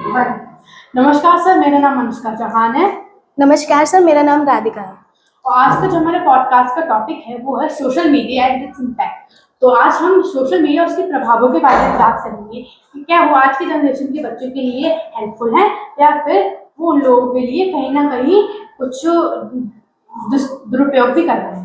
नमस्कार सर, मेरा नाम अनुष्का चौहान है। नमस्कार सर, मेरा नाम राधिका है। और आज का जो हमारे पॉडकास्ट का टॉपिक है वो है social media and its impact. तो आज हम सोशल मीडिया और उसके प्रभावों के बारे में बात करेंगे कि क्या वो आज की जनरेशन के बच्चों के लिए हेल्पफुल है या फिर वो उन लोगों के लिए कहीं ना कहीं कुछ दुरुपयोग भी कर रहे हैं।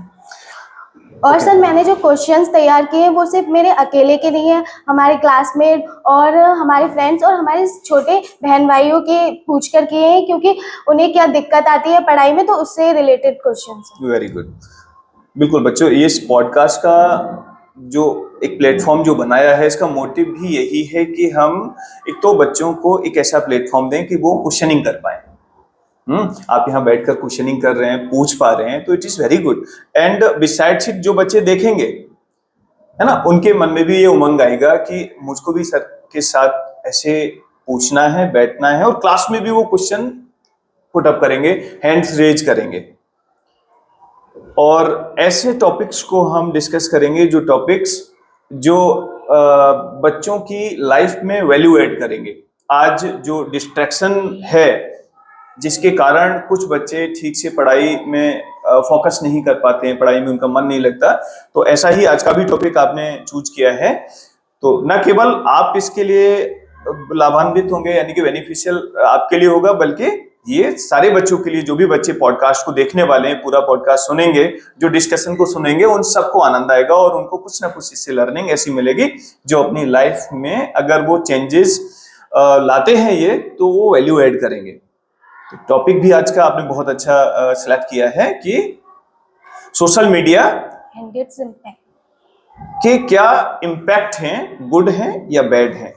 और सर, मैंने जो क्वेश्चंस तैयार किए हैं वो सिर्फ मेरे अकेले के नहीं है, हमारे क्लासमेट और हमारे फ्रेंड्स और हमारे छोटे बहन भाइयों के पूछ कर किए हैं, क्योंकि उन्हें क्या दिक्कत आती है पढ़ाई में, तो उससे रिलेटेड क्वेश्चंस हैं। Very good. बिल्कुल बच्चों, ये इस पॉडकास्ट का जो एक प्लेटफॉर्म जो बनाया है, इसका मोटिव भी यही है कि हम एक तो बच्चों को एक ऐसा प्लेटफॉर्म दें कि वो क्वेश्चनिंग कर पाए। आप यहाँ बैठकर क्वेश्चनिंग कर रहे हैं, पूछ पा रहे हैं, तो it is very good. And besides it, जो बच्चे देखेंगे, है ना, उनके मन में भी ये उमंग आएगा कि मुझको भी सर के साथ ऐसे पूछना है, बैठना है, और क्लास में भी वो क्वेश्चन पुट अप करेंगे, हैंड्स रेज करेंगे। और ऐसे टॉपिक्स को हम डिस्कस करेंगे, जो टॉपिक्स जो बच्चों की लाइफ में वैल्यू ऐड करेंगे। आज जो डिस्ट्रैक्शन है, जिसके कारण कुछ बच्चे ठीक से पढ़ाई में फोकस नहीं कर पाते हैं, पढ़ाई में उनका मन नहीं लगता, तो ऐसा ही आज का भी टॉपिक आपने चूज किया है। तो न केवल आप इसके लिए लाभान्वित होंगे, यानी कि बेनिफिशियल आपके लिए होगा, बल्कि ये सारे बच्चों के लिए, जो भी बच्चे पॉडकास्ट को देखने वाले हैं, पूरा पॉडकास्ट सुनेंगे, जो डिस्कशन को सुनेंगे, उन सबको आनंद आएगा और उनको कुछ ना कुछ इससे लर्निंग ऐसी मिलेगी जो अपनी लाइफ में अगर वो चेंजेस लाते हैं ये, तो वो वैल्यू ऐड करेंगे। तो टॉपिक भी आज का आपने बहुत अच्छा सिलेक्ट किया है कि social media and its impact के क्या इम्पैक्ट हैं, गुड हैं या बैड हैं,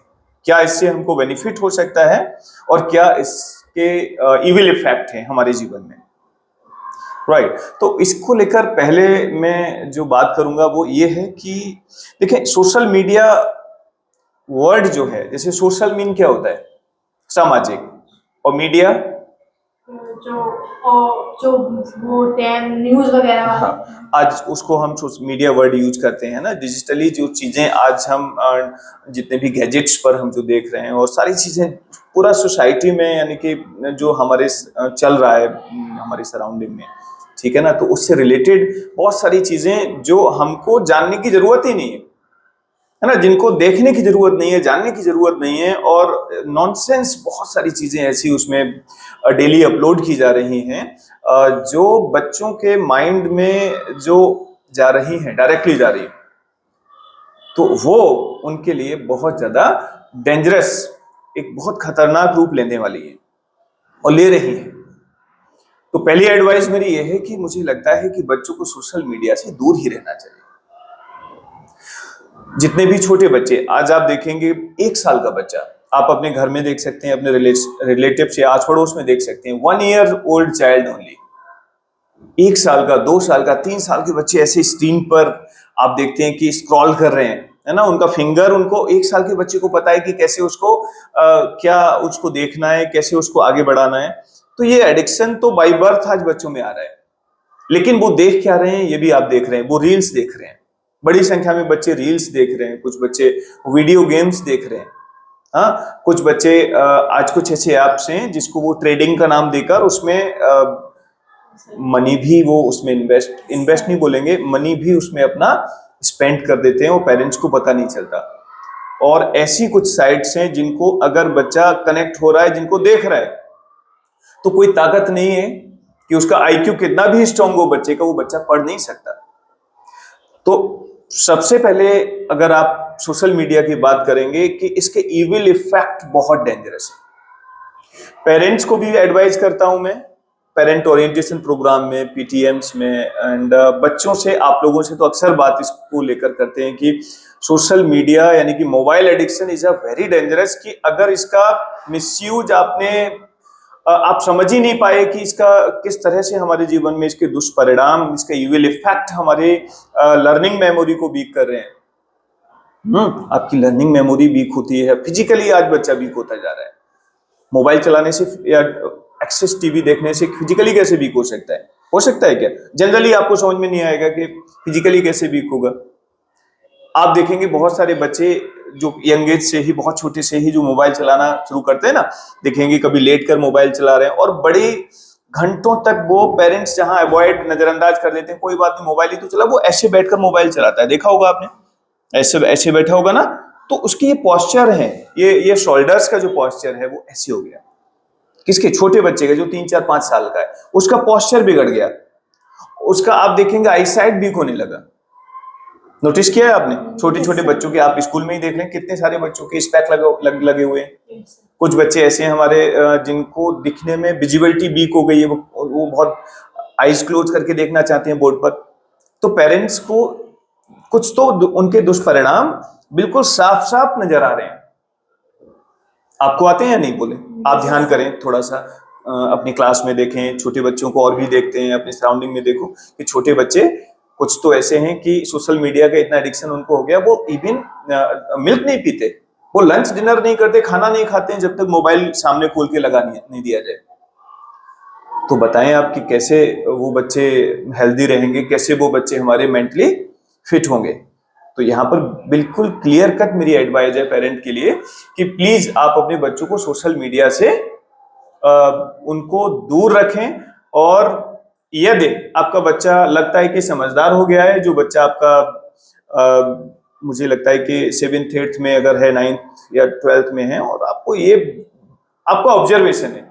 क्या इससे हमको बेनिफिट हो सकता है और क्या इसके इविल इफेक्ट हैं हमारे जीवन में। राइट। तो इसको लेकर पहले मैं जो बात करूंगा वो ये है कि देखें, सोशल मीडिया वर्ड जो है, जैसे सोशल मीन क्या होता है, सामाजिक, और मीडिया जो वो न्यूज वगैरह वाले। हाँ, आज उसको हम मीडिया वर्ड यूज करते हैं ना। डिजिटली जो चीजें आज हम जितने भी गैजेट्स पर हम जो देख रहे हैं, और सारी चीजें पूरा सोसाइटी में, यानी कि जो हमारे चल रहा है हमारी सराउंडिंग में, ठीक है ना, तो उससे रिलेटेड बहुत सारी चीजें जो हमको जानने की जरूरत ही नहीं है ना, जिनको देखने की जरूरत नहीं है, जानने की जरूरत नहीं है, और नॉनसेंस बहुत सारी चीजें ऐसी उसमें डेली अपलोड की जा रही हैं, जो बच्चों के माइंड में जो जा रही हैं, डायरेक्टली जा रही है, तो वो उनके लिए बहुत ज्यादा डेंजरस, एक बहुत खतरनाक रूप लेने वाली है और ले रही है। तो पहली एडवाइस मेरी ये है कि मुझे लगता है कि बच्चों को सोशल मीडिया से दूर ही रहना चाहिए। जितने भी छोटे बच्चे, आज आप देखेंगे 1 साल का बच्चा, आप अपने घर में देख सकते हैं, अपने रिलेटिव से आस पड़ोस में देख सकते हैं, 1 ईयर ओल्ड चाइल्ड ओनली, 1 साल का, 2 साल का, 3 साल के बच्चे ऐसे स्क्रीन पर आप देखते हैं कि स्क्रॉल कर रहे हैं, है ना। उनका फिंगर, उनको 1 साल के बच्चे को पता है कि कैसे उसको क्या उसको देखना है, कैसे उसको आगे बढ़ाना है। तो ये एडिक्शन तो बाय बर्थ आज बच्चों में आ रहा है, लेकिन वो देख क्या रहे हैं ये भी आप देख रहे हैं, वो रील्स देख रहे हैं। बड़ी संख्या में बच्चे रील्स देख रहे हैं, कुछ बच्चे वीडियो गेम्स देख रहे हैं। हाँ, कुछ बच्चे आज कुछ ऐसे ऐप्स हैं जिसको वो ट्रेडिंग का नाम देकर उसमें मनी भी वो उसमें इन्वेस्ट नहीं बोलेंगे, मनी भी उसमें अपना स्पेंड कर देते हैं, वो पेरेंट्स को पता नहीं चलता। और ऐसी कुछ साइट्स हैं जिनको अगर बच्चा कनेक्ट हो रहा है, जिनको देख रहा है, तो कोई ताकत नहीं है कि उसका आईक्यू कितना भी स्ट्रांग हो बच्चे का, वो बच्चा पढ़ नहीं सकता। तो सबसे पहले अगर आप सोशल मीडिया की बात करेंगे कि इसके इविल इफेक्ट बहुत डेंजरस है। पेरेंट्स को भी एडवाइस करता हूं मैं, पेरेंट ओरिएंटेशन प्रोग्राम में, पीटीएम्स में, एंड बच्चों से, आप लोगों से तो अक्सर बात इसको लेकर करते हैं कि सोशल मीडिया यानी कि mobile addiction is a very dangerous, कि अगर इसका मिसयूज आप समझ ही नहीं पाए कि इसका किस तरह से हमारे जीवन में इसके दुष्परिणाम, इसके इविल इफेक्ट हमारे लर्निंग मेमोरी को वीक कर रहे हैं। आपकी लर्निंग मेमोरी वीक होती है, फिजिकली आज बच्चा वीक होता जा रहा है। मोबाइल चलाने से या एक्सेस टीवी देखने से फिजिकली कैसे वीक हो सकता है? हो सकता है क्या? जनरली आपको समझ में नहीं आएगा कि फिजिकली कैसे वीक होगा। आप देखेंगे बहुत सारे बच्चे जो यंग एज से ही, बहुत छोटे से ही जो मोबाइल चलाना शुरू करते हैं ना, देखेंगे कभी लेट कर मोबाइल चला रहे हैं और बड़े घंटों तक वो पेरेंट्स जहां अवॉइड, नजरअंदाज कर देते हैं, कोई बात नहीं मोबाइल ही तो चला, वो ऐसे बैठकर मोबाइल चलाता है, देखा होगा आपने, ऐसे ऐसे बैठा होगा ना, तो उसकी ये पॉस्चर है, ये शोल्डर्स का जो पॉस्चर है वो ऐसे हो गया। किसके? छोटे बच्चे का, जो 3 4 5 साल का है, उसका पॉस्चर बिगड़ गया, उसका आप देखेंगे आईसाइट वीक होने लगा। नोटिस किया है आपने? छोटे छोटे बच्चों के, आप स्कूल में ही देख लें, कितने सारे बच्चों के स्पेक लगे हुए हैं। कुछ बच्चे ऐसे हैं हमारे जिनको दिखने में विजिबिलिटी वीक हो गई है, वो बहुत आईज क्लोज करके देखना चाहते हैं बोर्ड पर। तो पेरेंट्स को कुछ तो उनके दुष्परिणाम बिल्कुल साफ साफ नजर आ रहे हैं। आपको आते हैं या नहीं बोले? आप ध्यान करें थोड़ा सा, अपनी क्लास में देखें, छोटे बच्चों को और भी देखते हैं, अपनी सराउंडिंग में देखो कि छोटे बच्चे कुछ तो ऐसे हैं कि सोशल मीडिया का इतना एडिक्शन उनको हो गया, वो इवन मिल्क नहीं पीते, वो लंच डिनर नहीं करते, खाना नहीं खाते हैं जब तक मोबाइल सामने खोल के लगा नहीं दिया जाए। तो बताएं आप कि कैसे वो बच्चे हेल्दी रहेंगे, कैसे वो बच्चे हमारे मेंटली फिट होंगे। तो यहाँ पर बिल्कुल क्लियर कट मेरी एडवाइस है पेरेंट के लिए कि प्लीज आप अपने बच्चों को सोशल मीडिया से उनको दूर रखें। और यदि आपका बच्चा लगता है कि समझदार हो गया है, जो बच्चा आपका मुझे लगता है कि 7th 8th में अगर है, 9th या 12th में है, और आपको ये आपका ऑब्जर्वेशन है,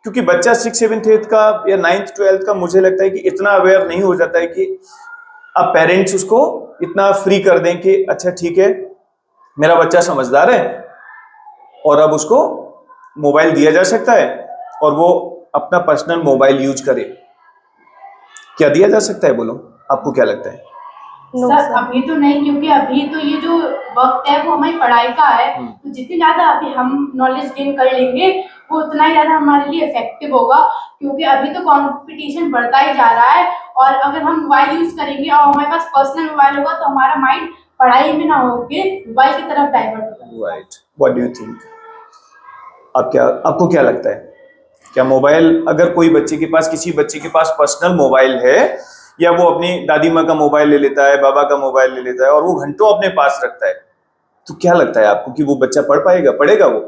क्योंकि बच्चा 6th 7th 8th का या 9th 12th का मुझे लगता है कि इतना अवेयर नहीं हो जाता है कि आप पेरेंट्स उसको इतना फ्री कर दें कि अच्छा ठीक है मेरा बच्चा समझदार है और अब उसको मोबाइल दिया जा सकता है और वो अपना पर्सनल मोबाइल यूज करे। क्या दिया जा सकता है? बोलो, आपको क्या लगता है? No sir sir. अभी तो नहीं, क्योंकि अभी तो ये जो वक्त है वो हमारी पढ़ाई का है, तो जितनी ज्यादा अभी हम नॉलेज गेन कर लेंगे वो उतना ही ज्यादा हमारे लिए इफेक्टिव होगा, क्योंकि अभी तो कंपटीशन बढ़ता ही जा रहा है। और अगर हम मोबाइल यूज करेंगे और हमारे पास पर्सनल मोबाइल होगा तो हमारा माइंड पढ़ाई में ना होके मोबाइल की तरफ डाइवर्ट होगा। Right, what do you think? आपको क्या लगता है? क्या मोबाइल, अगर कोई बच्चे के पास, किसी बच्चे के पास पर्सनल मोबाइल है, या वो अपनी दादी माँ का मोबाइल ले लेता है, बाबा का मोबाइल ले लेता है और वो घंटों अपने पास रखता है, तो क्या लगता है आपको कि वो बच्चा पढ़ेगा वो?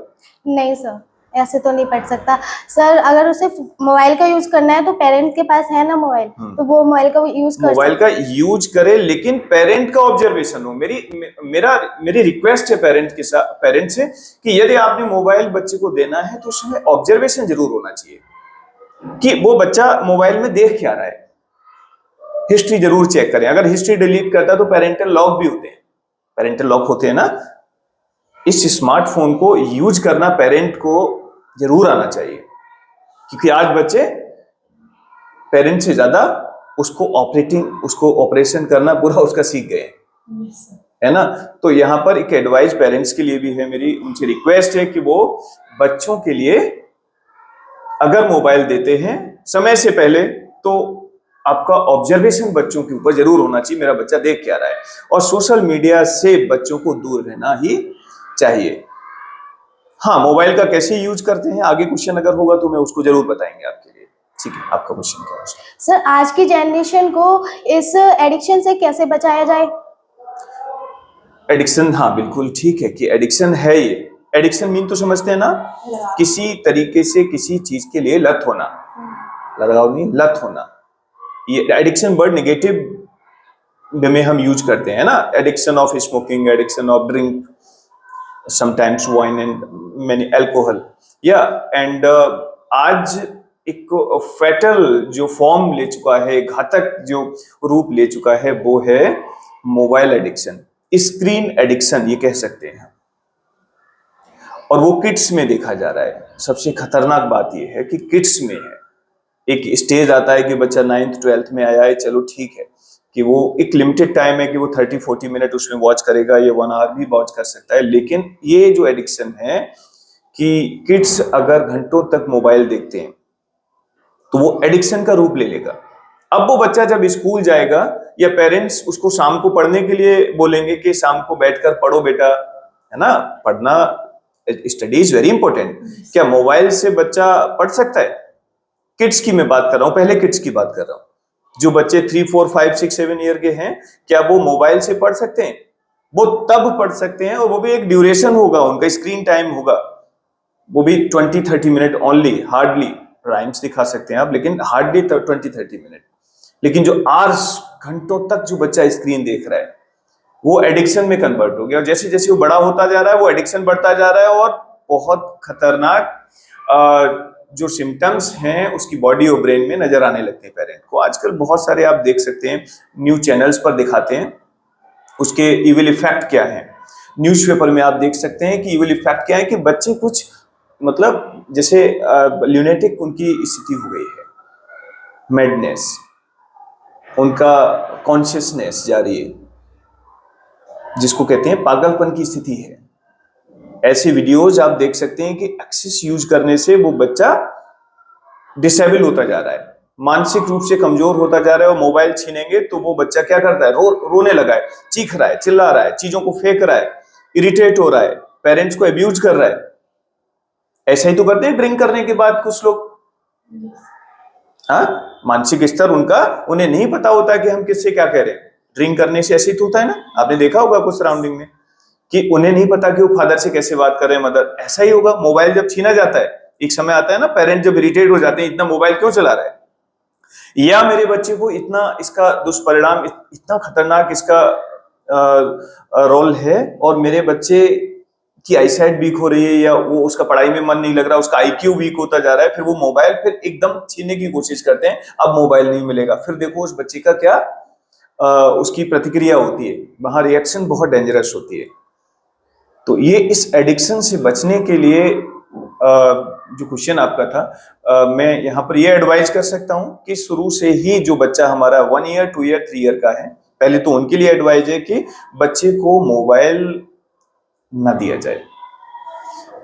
नहीं सर, ऐसे तो नहीं पढ़ सकता सर। अगर उसे मोबाइल का यूज करना है तो पेरेंट के पास है ना मोबाइल, तो वो मोबाइल का यूज कर मोबाइल सकता का यूज करे, लेकिन पेरेंट का ऑब्जर्वेशन हो। मेरी रिक्वेस्ट है पेरेंट से कि यदि आपने मोबाइल बच्चे को देना है तो उसमें ऑब्जर्वेशन जरूर होना चाहिए कि वो बच्चा मोबाइल में देख क्या रहा है। हिस्ट्री जरूर चेक करें, अगर हिस्ट्री डिलीट करता है तो पेरेंटल लॉक भी होते हैं, पेरेंटल लॉक होते हैं ना। इस स्मार्टफोन को यूज करना पेरेंट को जरूर आना चाहिए, क्योंकि आज बच्चे पेरेंट से ज्यादा उसको ऑपरेशन करना पूरा उसका सीख गए, है ना। तो यहाँ पर एक एडवाइस पेरेंट्स के लिए भी है मेरी, उनसे रिक्वेस्ट है कि वो बच्चों के लिए अगर मोबाइल देते हैं समय से पहले तो आपका ऑब्जर्वेशन बच्चों के ऊपर जरूर होना चाहिए, मेरा बच्चा देख क्या रहा है। और सोशल मीडिया से बच्चों को दूर रहना ही चाहिए। हाँ, मोबाइल का कैसे यूज करते हैं, आगे क्वेश्चन अगर होगा तो मैं उसको जरूर बताएंगे आपके लिए। ठीक है, आपका क्वेश्चन क्या है? सर, आज की जनरेशन को इस एडिक्शन से कैसे बचाया जाए? एडिक्शन, हाँ बिल्कुल ठीक है कि एडिक्शन है। ये एडिक्शन मीन तो समझते हैं ना, किसी तरीके से किसी चीज के लिए लत होना, लगाओ नहीं, लत होना। ये एडिक्शन वर्ड नेगेटिव में हम यूज करते हैं ना, addiction of smoking, addiction of drink, sometimes wine and many alcohol, या एंड आज एक फैटल जो फॉर्म ले चुका है, घातक जो रूप ले चुका है, वो है मोबाइल एडिक्शन, स्क्रीन एडिक्शन ये कह सकते हैं। और वो किड्स में देखा जा रहा है। सबसे खतरनाक बात ये है कि किड्स में है। एक स्टेज आता है कि बच्चा 9th 12th में आया है, चलो ठीक है कि वो एक लिमिटेड टाइम है कि वो 30-40 मिनट उसमें वॉच करेगा, ये 1 आवर भी वॉच कर सकता है। लेकिन ये जो एडिक्शन है कि किड्स अगर घंटों तक मोबाइल देखते हैं तो वो एडिक्शन का रूप ले लेगा। अब वो बच्चा जब स्कूल जाएगा या पेरेंट्स उसको शाम को पढ़ने के लिए बोलेंगे कि शाम को बैठकर पढ़ो बेटा, है ना, पढ़ना, स्टडी इज वेरी इंपॉर्टेंट। क्या मोबाइल से बच्चा पढ़ सकता है? किड्स की मैं बात कर रहा हूं, पहले किड्स की बात कर रहा हूं। जो बच्चे 3, 4, 5, 6, 7 ईयर के हैं, क्या वो मोबाइल से पढ़ सकते हैं? वो तब पढ़ सकते हैं, और वो भी एक ड्यूरेशन होगा, उनका स्क्रीन टाइम होगा, वो भी 20-30 मिनट ओनली, हार्डली। राइम्स दिखा सकते हैं आप, लेकिन हार्डली 20-30 मिनट। लेकिन जो आवर्स, घंटों तक जो बच्चा स्क्रीन देख रहा है, वो एडिक्शन में कन्वर्ट हो गया, और जैसे जैसे वो बड़ा होता जा रहा है वो एडिक्शन बढ़ता जा रहा है, और बहुत खतरनाक जो सिम्टम्स हैं उसकी बॉडी और ब्रेन में नजर आने लगते हैं पेरेंट को। आजकल बहुत सारे आप देख सकते हैं, न्यूज चैनल्स पर दिखाते हैं उसके इविल इफेक्ट क्या है। न्यूज़पेपर में आप देख सकते हैं कि इविल इफेक्ट क्या है, कि बच्चे कुछ मतलब जैसे ल्यूनेटिक उनकी स्थिति हो गई है, मैडनेस, उनका कॉन्शियसनेस जा रही है, जिसको कहते हैं पागलपन की स्थिति है। ऐसी वीडियोज आप देख सकते हैं कि एक्सेस यूज करने से वो बच्चा डिसेबल होता जा रहा है, मानसिक रूप से कमजोर होता जा रहा है। और मोबाइल छीनेंगे तो वो बच्चा क्या करता है, रोने लगा है, चीख रहा है, चिल्ला रहा है, चीजों को फेंक रहा है, इरिटेट हो रहा है, पेरेंट्स को अब्यूज कर रहा है। ऐसा ही तो करते हैं ड्रिंक करने के बाद कुछ लोग। हाँ, मानसिक स्तर उनका, उन्हें नहीं पता होता कि हम किससे क्या कह रहे हैं। ड्रिंक करने से ऐसे ही तो होता है ना, आपने देखा होगा कुछ सराउंडिंग में, कि उन्हें नहीं पता कि वो फादर से कैसे बात कर रहे हैं, मदर। ऐसा ही होगा, मोबाइल जब छीना जाता है, एक समय आता है ना, पेरेंट जब इरिटेट हो जाते हैं, इतना मोबाइल क्यों चला रहा है, या मेरे बच्चे को इतना, इसका दुष्परिणाम इतना खतरनाक इसका रोल है, और मेरे बच्चे की आईसाइट वीक हो रही है, या वो उसका पढ़ाई में मन नहीं लग रहा, उसका आईक्यू वीक होता जा रहा है, फिर वो मोबाइल फिर एकदम छीनने की कोशिश करते हैं, अब मोबाइल नहीं मिलेगा। फिर देखो उस बच्चे का क्या उसकी प्रतिक्रिया होती है, वहां रिएक्शन बहुत डेंजरस होती है। तो ये इस एडिक्शन से बचने के लिए जो क्वेश्चन आपका था, मैं यहाँ पर ये एडवाइस कर सकता हूँ कि शुरू से ही जो बच्चा हमारा 1 ईयर 2 ईयर 3 ईयर का है, पहले तो उनके लिए एडवाइस है कि बच्चे को मोबाइल ना दिया जाए।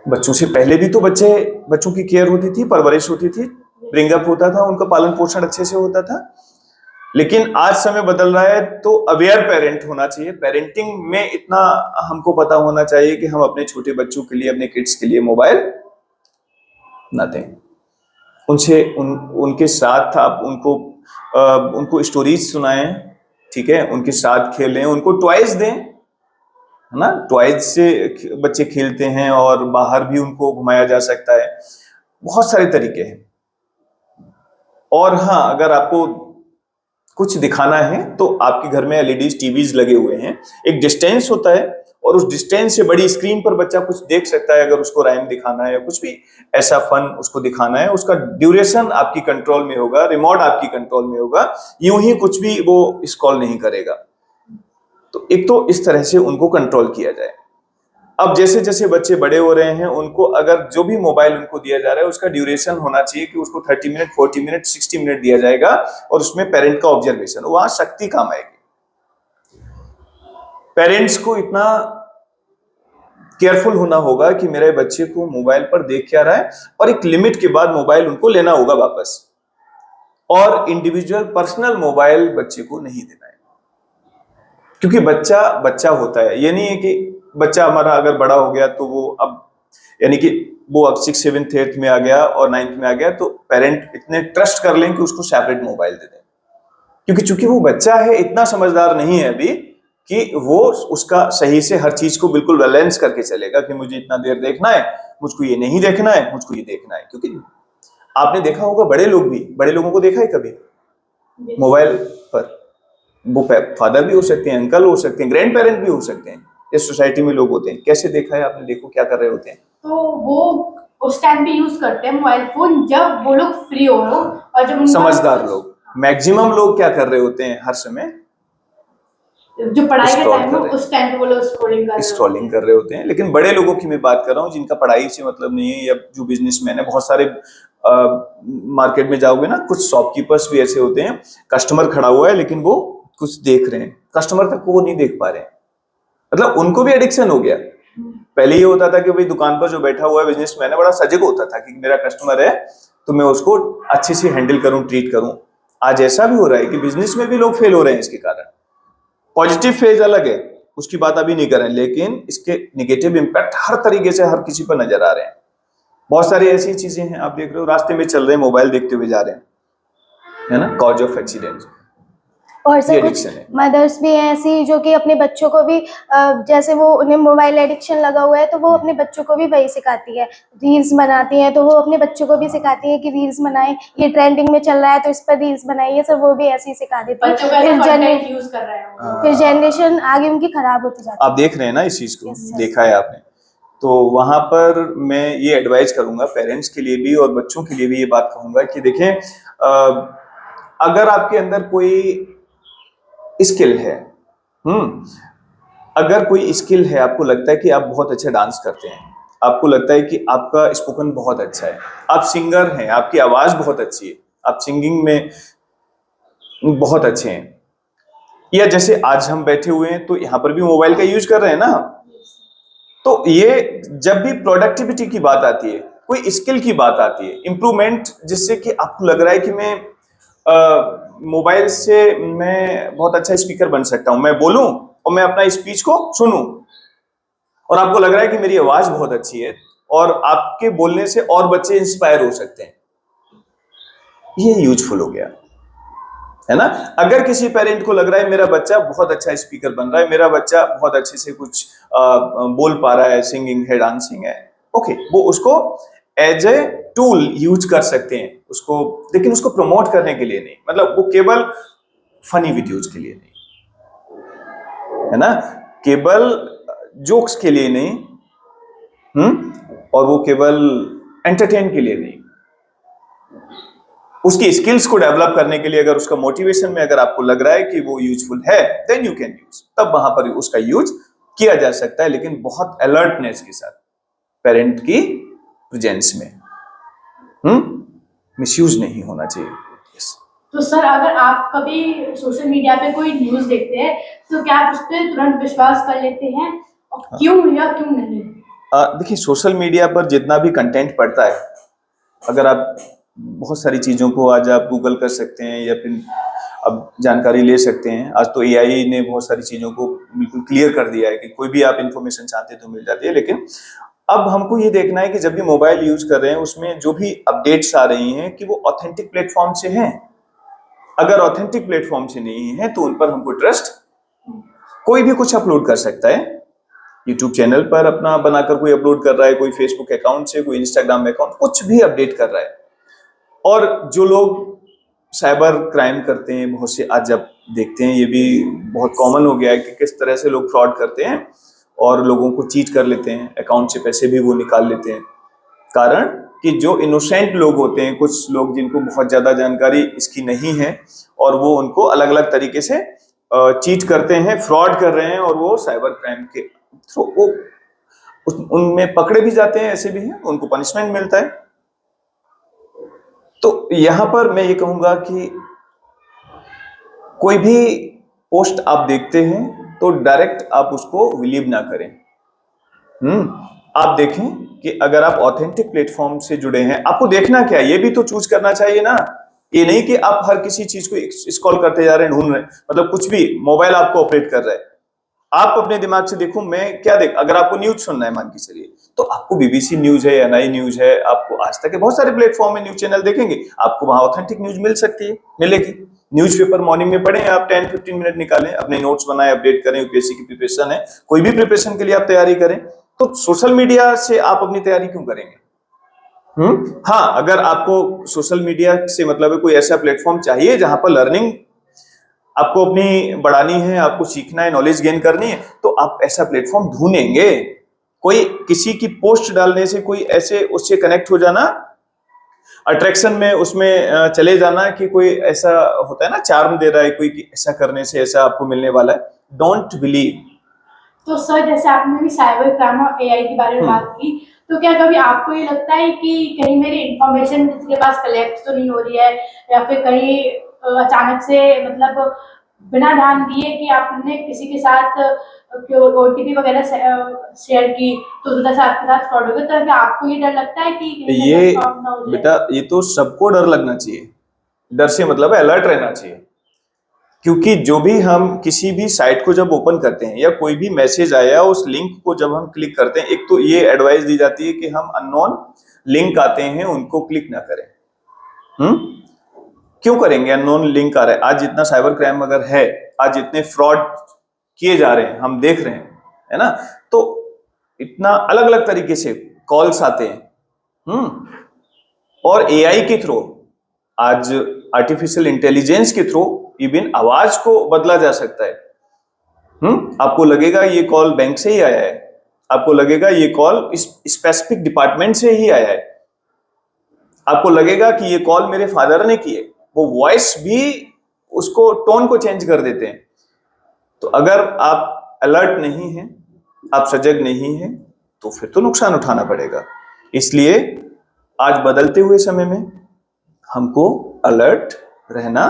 बच्चों से पहले भी तो बच्चों की केयर होती थी, परवरिश होती थी, ब्रिंगअप होता था, उनका पालन पोषण अच्छे से होता था। लेकिन आज समय बदल रहा है, तो अवेयर पेरेंट होना चाहिए। पेरेंटिंग में इतना हमको पता होना चाहिए कि हम अपने छोटे बच्चों के लिए, अपने किड्स के लिए मोबाइल ना दें। उनके साथ आप उनको स्टोरीज सुनाएं, ठीक है, उनके साथ खेलें, उनको टॉयज दें, है ना। टॉयज से बच्चे खेलते हैं, और बाहर भी उनको घुमाया जा सकता है, बहुत सारे तरीके हैं। और हाँ, अगर आपको कुछ दिखाना है तो आपके घर में एलईडी टीवीज लगे हुए हैं, एक डिस्टेंस होता है, और उस डिस्टेंस से बड़ी स्क्रीन पर बच्चा कुछ देख सकता है। अगर उसको राइम दिखाना है या कुछ भी ऐसा फन उसको दिखाना है, उसका ड्यूरेशन आपकी कंट्रोल में होगा, रिमोट आपकी कंट्रोल में होगा, यूं ही कुछ भी वो स्क्रॉल नहीं करेगा। तो एक तो इस तरह से उनको कंट्रोल किया जाए। अब जैसे जैसे बच्चे बड़े हो रहे हैं, उनको अगर जो भी मोबाइल उनको दिया जा रहा है उसका ड्यूरेशन होना चाहिए कि उसको 30 मिनट, 40 मिनट, 60 मिनट दिया जाएगा, और उसमें पेरेंट का ऑब्जर्वेशन, वहां शक्ति काम आएगी। पेरेंट्स को इतना केयरफुल होना होगा कि मेरे बच्चे को मोबाइल पर देख क्या रहा है, और एक लिमिट के बाद मोबाइल उनको लेना होगा वापस, और इंडिविजुअल पर्सनल मोबाइल बच्चे को नहीं देना है। क्योंकि बच्चा बच्चा होता है, ये नहीं है कि बच्चा हमारा अगर बड़ा हो गया तो वो अब, यानी कि वो अब 6, 7, 8 में आ गया और 9th में आ गया, तो पेरेंट इतने ट्रस्ट कर लें कि उसको सेपरेट मोबाइल दे दें। क्योंकि चूंकि वो बच्चा है, इतना समझदार नहीं है अभी कि वो उसका सही से हर चीज को बिल्कुल बैलेंस करके चलेगा कि मुझे इतना देर देखना है, मुझको ये नहीं देखना है, मुझको ये देखना है। क्योंकि आपने देखा होगा, बड़े लोगों को देखा है कभी मोबाइल पर, वो फादर भी हो सकते हैं, अंकल हो सकते हैं, ग्रैंड पेरेंट भी हो सकते हैं, इस सोसाइटी में लोग होते हैं। कैसे देखा है आपने, देखो क्या कर रहे होते हैं। तो वो उस टाइम पे यूज करते हैं मोबाइल फोन जब वो लोग फ्री हो, और जब समझदार लोग, मैक्सिमम लोग क्या कर रहे होते हैं, हर समय जो पढ़ाई का टाइम है उस टाइम पे वो लोग स्क्रॉलिंग कर रहे होते हैं। लेकिन बड़े लोगों की मैं बात कर रहा हूँ, जिनका पढ़ाई से मतलब नहीं है, या जो बिजनेसमैन है, बहुत सारे मार्केट में जाओगे ना, कुछ शॉपकीपर्स भी ऐसे होते हैं, कस्टमर खड़ा हुआ है लेकिन वो कुछ देख रहे हैं, कस्टमर तक वो नहीं देख पा रहे हैं, मतलब उनको भी एडिक्शन हो गया। पहले ये होता था कि भाई दुकान पर जो बैठा हुआ है बिजनेसमैन है, बड़ा सजग होता था कि मेरा कस्टमर है तो मैं उसको अच्छे से हैंडल करूं, ट्रीट करूं। आज ऐसा भी हो रहा है कि बिजनेस में भी लोग फेल हो रहे हैं इसके कारण। पॉजिटिव फेज अलग है, उसकी बात अभी नहीं करें, लेकिन इसके निगेटिव इंपैक्ट हर तरीके से हर किसी पर नजर आ रहे हैं। बहुत सारी ऐसी चीजें हैं, आप देख रहे हो, रास्ते में चल रहे हैं, मोबाइल देखते हुए जा रहे हैं, है ना, कॉज ऑफ एक्सीडेंट। और ये सर कुछ एडिक्शन है। मदर्स भी हैं ऐसी जो कि अपने बच्चों को भी जैसे वो उन्हें मोबाइल एडिक्शन लगा हुआ है तो वो अपने बच्चों को भी वही सिखाती है, रील्स बनाती हैं तो वो अपने बच्चों को भी सिखाती है कि रील्स बनाएं, ये ट्रेंडिंग में चल रहा है तो इस पर रील्स बनाइए सर, वो भी ऐसे ही सिखा देती है। बच्चों का फिर कंटेंट यूज कर रहे हैं वो। फिर जनरेशन आगे उनकी खराब होती जाती आप देख रहे हैं ना इस चीज को, Yes, yes. देखा है आपने। तो वहां पर मैं ये एडवाइस करूंगा पेरेंट्स के लिए भी और बच्चों के लिए भी ये बात कहूंगा कि देखें, अगर आपके अंदर कोई स्किल है, अगर कोई स्किल है, आपको लगता है कि आप बहुत अच्छा डांस करते हैं, आपको लगता है कि आपका स्पोकन बहुत अच्छा है, आप सिंगर हैं, आपकी आवाज बहुत अच्छी है, आप सिंगिंग में बहुत अच्छे हैं, या जैसे आज हम बैठे हुए हैं तो यहाँ पर भी मोबाइल का यूज कर रहे हैं ना हम, तो ये जब भी प्रोडक्टिविटी की बात आती है, कोई स्किल की बात आती है, इंप्रूवमेंट, जिससे कि आपको लग रहा है कि मैं मोबाइल से मैं बहुत अच्छा स्पीकर बन सकता हूं, मैं बोलूं और मैं अपना स्पीच को सुनूं, और आपको लग रहा है कि मेरी आवाज बहुत अच्छी है और आपके बोलने से और बच्चे इंस्पायर हो सकते हैं, ये यूजफुल हो गया है ना। अगर किसी पेरेंट को लग रहा है मेरा बच्चा बहुत अच्छा स्पीकर बन रहा है, मेरा बच्चा बहुत अच्छे से कुछ बोल पा रहा है, सिंगिंग है, डांसिंग है, ओके, वो उसको एज ए टूल यूज कर सकते हैं उसको, लेकिन उसको प्रमोट करने के लिए नहीं, मतलब वो केवल फनी वीडियोज के लिए नहीं, है ना, केवल जोक्स के लिए नहीं, और वो केवल एंटरटेन के लिए नहीं, उसकी स्किल्स को डेवलप करने के लिए अगर उसका मोटिवेशन में अगर आपको लग रहा है कि वो यूजफुल है, देन यू कैन यूज, तब वहां पर उसका यूज किया जा सकता है, लेकिन बहुत अलर्टनेस के साथ, पेरेंट की प्रेजेंस में, मिसयूज नहीं होना चाहिए। yes. तो सर अगर आप कभी सोशल मीडिया पे कोई न्यूज देखते हैं तो क्या आप उस पर तुरंत विश्वास कर लेते हैं, और क्यों या क्यों नहीं? देखिए, सोशल मीडिया पर जितना भी कंटेंट पड़ता है, अगर आप बहुत सारी चीजों को आज आप गूगल कर सकते हैं या फिर अब जानकारी ले सकते हैं, आज तो एआई ने बहुत सारी चीजों को बिल्कुल क्लियर कर दिया है कि कोई भी आप इंफॉर्मेशन चाहते हैं तो मिल जाती है, लेकिन अब हमको ये देखना है कि जब भी मोबाइल यूज कर रहे हैं उसमें जो भी अपडेट्स आ रही हैं कि वो ऑथेंटिक प्लेटफॉर्म से हैं, अगर ऑथेंटिक प्लेटफॉर्म से नहीं है तो उन पर हमको ट्रस्ट, कोई भी कुछ अपलोड कर सकता है, यूट्यूब चैनल पर अपना बनाकर कोई अपलोड कर रहा है, कोई फेसबुक अकाउंट से, कोई इंस्टाग्राम अकाउंट, कुछ भी अपडेट कर रहा है, और जो लोग साइबर क्राइम करते हैं, बहुत से आज जब देखते हैं, ये भी बहुत कॉमन हो गया है कि किस तरह से लोग फ्रॉड करते हैं और लोगों को चीट कर लेते हैं, अकाउंट से पैसे भी वो निकाल लेते हैं, कारण कि जो इनोसेंट लोग होते हैं, कुछ लोग जिनको बहुत ज्यादा जानकारी इसकी नहीं है और वो उनको अलग अलग तरीके से चीट करते हैं, फ्रॉड कर रहे हैं, और वो साइबर क्राइम के थ्रू वो उनमें पकड़े भी जाते हैं, ऐसे भी हैं, उनको पनिशमेंट मिलता है। तो यहां पर मैं ये कहूंगा कि कोई भी पोस्ट आप देखते हैं तो डायरेक्ट आप उसको बिलीव ना करें, आप देखें कि अगर आप ऑथेंटिक प्लेटफॉर्म से जुड़े हैं, आपको देखना क्या है, ये भी तो चूज करना चाहिए ना, ये नहीं कि आप हर किसी चीज को स्क्रॉल करते जा रहे हैं, ढूंढ रहे हैं, मतलब कुछ भी मोबाइल आपको ऑपरेट कर रहा है, आप अपने दिमाग से देखो मैं क्या देख, अगर आपको न्यूज सुनना है मान के चलिए, तो आपको बीबीसी न्यूज है, एनआई न्यूज है, आपको आज तक के बहुत सारे प्लेटफॉर्म में न्यूज चैनल देखेंगे, आपको वहां ऑथेंटिक न्यूज मिल सकती है, मिलेगी। न्यूज़पेपर मॉर्निंग में पढ़ें, आप 10-15 मिनट निकालें, अपने नोट्स बनाएं, अपडेट करें, यूपीएससी की प्रिपरेशन है, कोई भी प्रिपरेशन के लिए आप तैयारी करें, तो सोशल मीडिया से आप अपनी तैयारी क्यों करेंगे? हाँ, अगर आपको सोशल मीडिया से मतलब है कोई ऐसा प्लेटफॉर्म चाहिए जहां पर लर्निंग आपको अपनी बढ़ानी है, आपको सीखना है, नॉलेज गेन करनी है, तो आप ऐसा प्लेटफॉर्म ढूंढेंगे, कोई किसी की पोस्ट डालने से कोई ऐसे उससे कनेक्ट हो जाना, अट्रैक्शन में उसमें चले जाना कि कोई ऐसा होता है ना, चार्म दे रहा है कोई कि ऐसा करने से ऐसा आपको मिलने वाला है, डोंट बिलीव। तो सर जैसे आपने भी साइबर क्राइम और एआई के बारे में बात की, तो क्या कभी आपको ये लगता है कि कहीं मेरी इंफॉर्मेशन किसी के पास कलेक्ट तो नहीं हो रही है, या फिर कहीं अचानक से मतलब बिना ध्यान दिए कि आपने किसी के साथ ओटीपी वगैरह शेयर की तो उधर से आपके साथ फ्रॉड हो गया, तो क्या आपको ये डर लगता है कि कहीं मेरे ये साथ फ्रॉड ना हो जाए? बेटा, ये तो सबको डर लगना चाहिए, डर से मतलब है अलर्ट रहना चाहिए, क्योंकि जो भी हम किसी भी साइट को जब ओपन करते हैं या कोई भी मैसेज आया उस लिंक को जब हम क्लिक करते हैं, एक तो ये एडवाइस दी जाती है कि हम अननोन लिंक आते हैं उनको क्लिक ना करें, क्यों करेंगे? अननोन लिंक आ रहा है। आज जितना साइबर क्राइम अगर है, आज जितने फ्रॉड किए जा रहे हैं, हम देख रहे हैं, है ना? तो इतना अलग अलग तरीके से कॉल्स आते हैं। और एआई के थ्रू, आज आर्टिफिशियल इंटेलिजेंस के थ्रू इवन आवाज को बदला जा सकता है। आपको लगेगा ये कॉल बैंक से ही आया है, आपको लगेगा ये कॉल इस स्पेसिफिक डिपार्टमेंट से ही आया है, आपको लगेगा कि ये कॉल मेरे फादर ने की है। वो वॉइस भी उसको टोन को चेंज कर देते हैं। तो अगर आप अलर्ट नहीं हैं, आप सजग नहीं हैं, तो फिर तो नुकसान उठाना पड़ेगा। इसलिए आज बदलते हुए समय में हमको अलर्ट रहना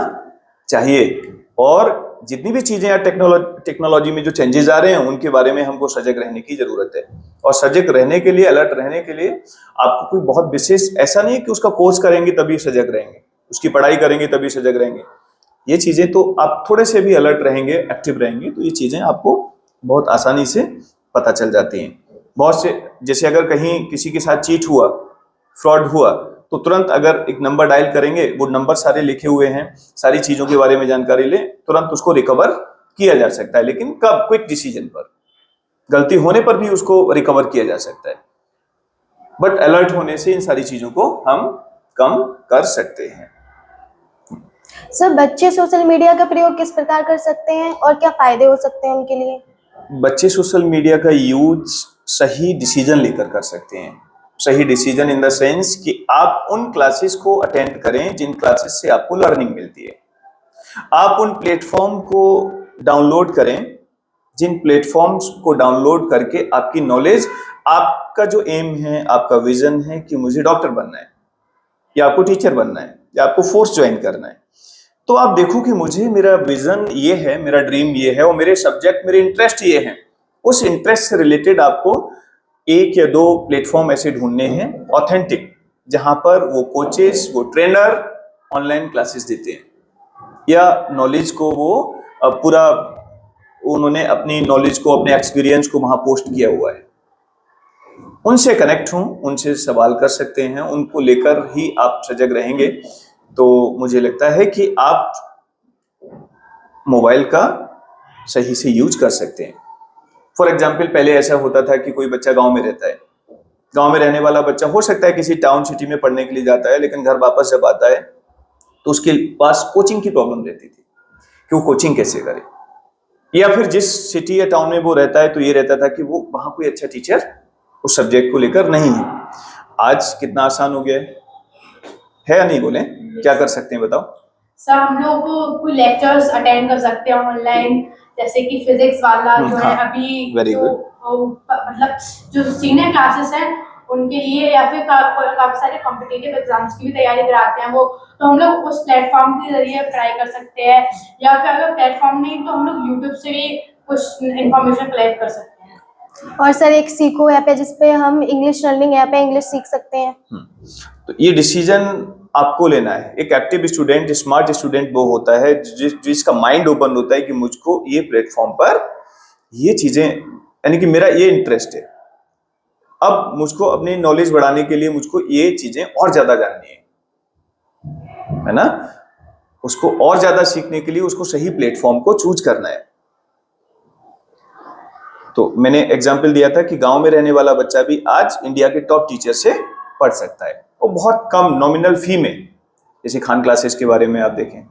चाहिए और जितनी भी चीजें या टेक्नोलॉजी में जो चेंजेस आ रहे हैं उनके बारे में हमको सजग रहने की जरूरत है। और सजग रहने के लिए, अलर्ट रहने के लिए आपको कोई बहुत विशेष ऐसा नहीं कि उसका कोर्स करेंगे तभी सजग रहेंगे, उसकी पढ़ाई करेंगे तभी सजग रहेंगे। ये चीजें तो आप थोड़े से भी अलर्ट रहेंगे, एक्टिव रहेंगे, तो ये चीजें आपको बहुत आसानी से पता चल जाती हैं। बहुत से, जैसे अगर कहीं किसी के साथ चीट हुआ, फ्रॉड हुआ, तो तुरंत अगर एक नंबर डायल करेंगे, वो नंबर सारे लिखे हुए हैं, सारी चीजों के बारे में जानकारी ले, तुरंत उसको रिकवर किया जा सकता है। लेकिन कब? क्विक डिसीजन पर, गलती होने पर भी उसको रिकवर किया जा सकता है। बट अलर्ट होने से इन सारी चीजों को हम कम कर सकते हैं। सर, बच्चे सोशल मीडिया का प्रयोग किस प्रकार कर सकते हैं और क्या फायदे हो सकते हैं उनके लिए? बच्चे सोशल मीडिया का यूज सही डिसीजन लेकर कर सकते हैं। सही डिसीजन इन द सेंस कि आप उन क्लासेस को अटेंड करें जिन क्लासेस से आपको लर्निंग मिलती है। आप उन प्लेटफॉर्म को डाउनलोड करें जिन प्लेटफॉर्म्स को डाउनलोड करके आपकी नॉलेज, आपका जो एम है, आपका विजन है कि मुझे डॉक्टर बनना है, या आपको टीचर बनना है, या आपको फोर्स ज्वाइन करना है, तो आप देखो कि मुझे, मेरा विजन ये है, मेरा ड्रीम ये है और मेरे सब्जेक्ट, मेरे इंटरेस्ट ये हैं। उस इंटरेस्ट से रिलेटेड आपको 1 या 2 प्लेटफॉर्म ऐसे ढूंढने हैं ऑथेंटिक, जहां पर वो कोचेस, वो ट्रेनर ऑनलाइन क्लासेस देते हैं या नॉलेज को वो पूरा, उन्होंने अपनी नॉलेज को, अपने एक्सपीरियंस को वहां पोस्ट किया हुआ है। उनसे कनेक्ट हों, उनसे सवाल कर सकते हैं, उनको लेकर ही आप सजग रहेंगे। तो मुझे लगता है कि आप मोबाइल का सही से यूज कर सकते हैं। फॉर एग्जाम्पल, पहले ऐसा होता था कि कोई बच्चा गांव में रहता है, गांव में रहने वाला बच्चा हो सकता है किसी टाउन सिटी में पढ़ने के लिए जाता है, लेकिन घर वापस जब आता है तो उसके पास कोचिंग की प्रॉब्लम रहती थी कि वो कोचिंग कैसे करे, या फिर जिस सिटी या टाउन में वो रहता है तो ये रहता था कि वो वहां कोई अच्छा टीचर उस सब्जेक्ट को लेकर नहीं है। आज कितना आसान हो गया है या नहीं? बोले, क्या कर सकते हैं बताओ? सर, हम लोग कोई लेक्चर्स अटेंड कर सकते हैं ऑनलाइन, जैसे कि फिजिक्स वाला जो है हाँ, अभी very जो मतलब जो सीनियर क्लासेस हैं उनके लिए, या फिर काफी सारे कॉम्पिटिटिव एग्जाम्स की भी तैयारी कराते हैं वो, तो हम लोग उस प्लेटफॉर्म के जरिए ट्राई कर सकते हैं। या फिर अगर प्लेटफॉर्म नहीं तो हम लोग यूट्यूब से भी कुछ इंफॉर्मेशन कलेक्ट कर सकते हैं। और सर, एक सीखो ऐप है जिसपे हम इंग्लिश लर्निंग ऐप है, इंग्लिश सीख सकते हैं। तो ये डिसीजन आपको लेना है। एक एक्टिव स्टूडेंट, स्मार्ट स्टूडेंट वो होता है जिसका माइंड ओपन होता है कि मुझको ये प्लेटफॉर्म पर ये चीजें, यानी कि मेरा ये इंटरेस्ट है, अब मुझको अपनी नॉलेज बढ़ाने के लिए मुझको ये चीजें और ज्यादा जाननी है ना? उसको और ज्यादा सीखने के लिए उसको सही प्लेटफॉर्म को चूज करना है। तो मैंने एग्जाम्पल दिया था कि गांव में रहने वाला बच्चा भी आज इंडिया के टॉप टीचर से पढ़ सकता है, और बहुत कम नॉमिनल फी में। जैसे खान क्लासेस के बारे में आप देखें,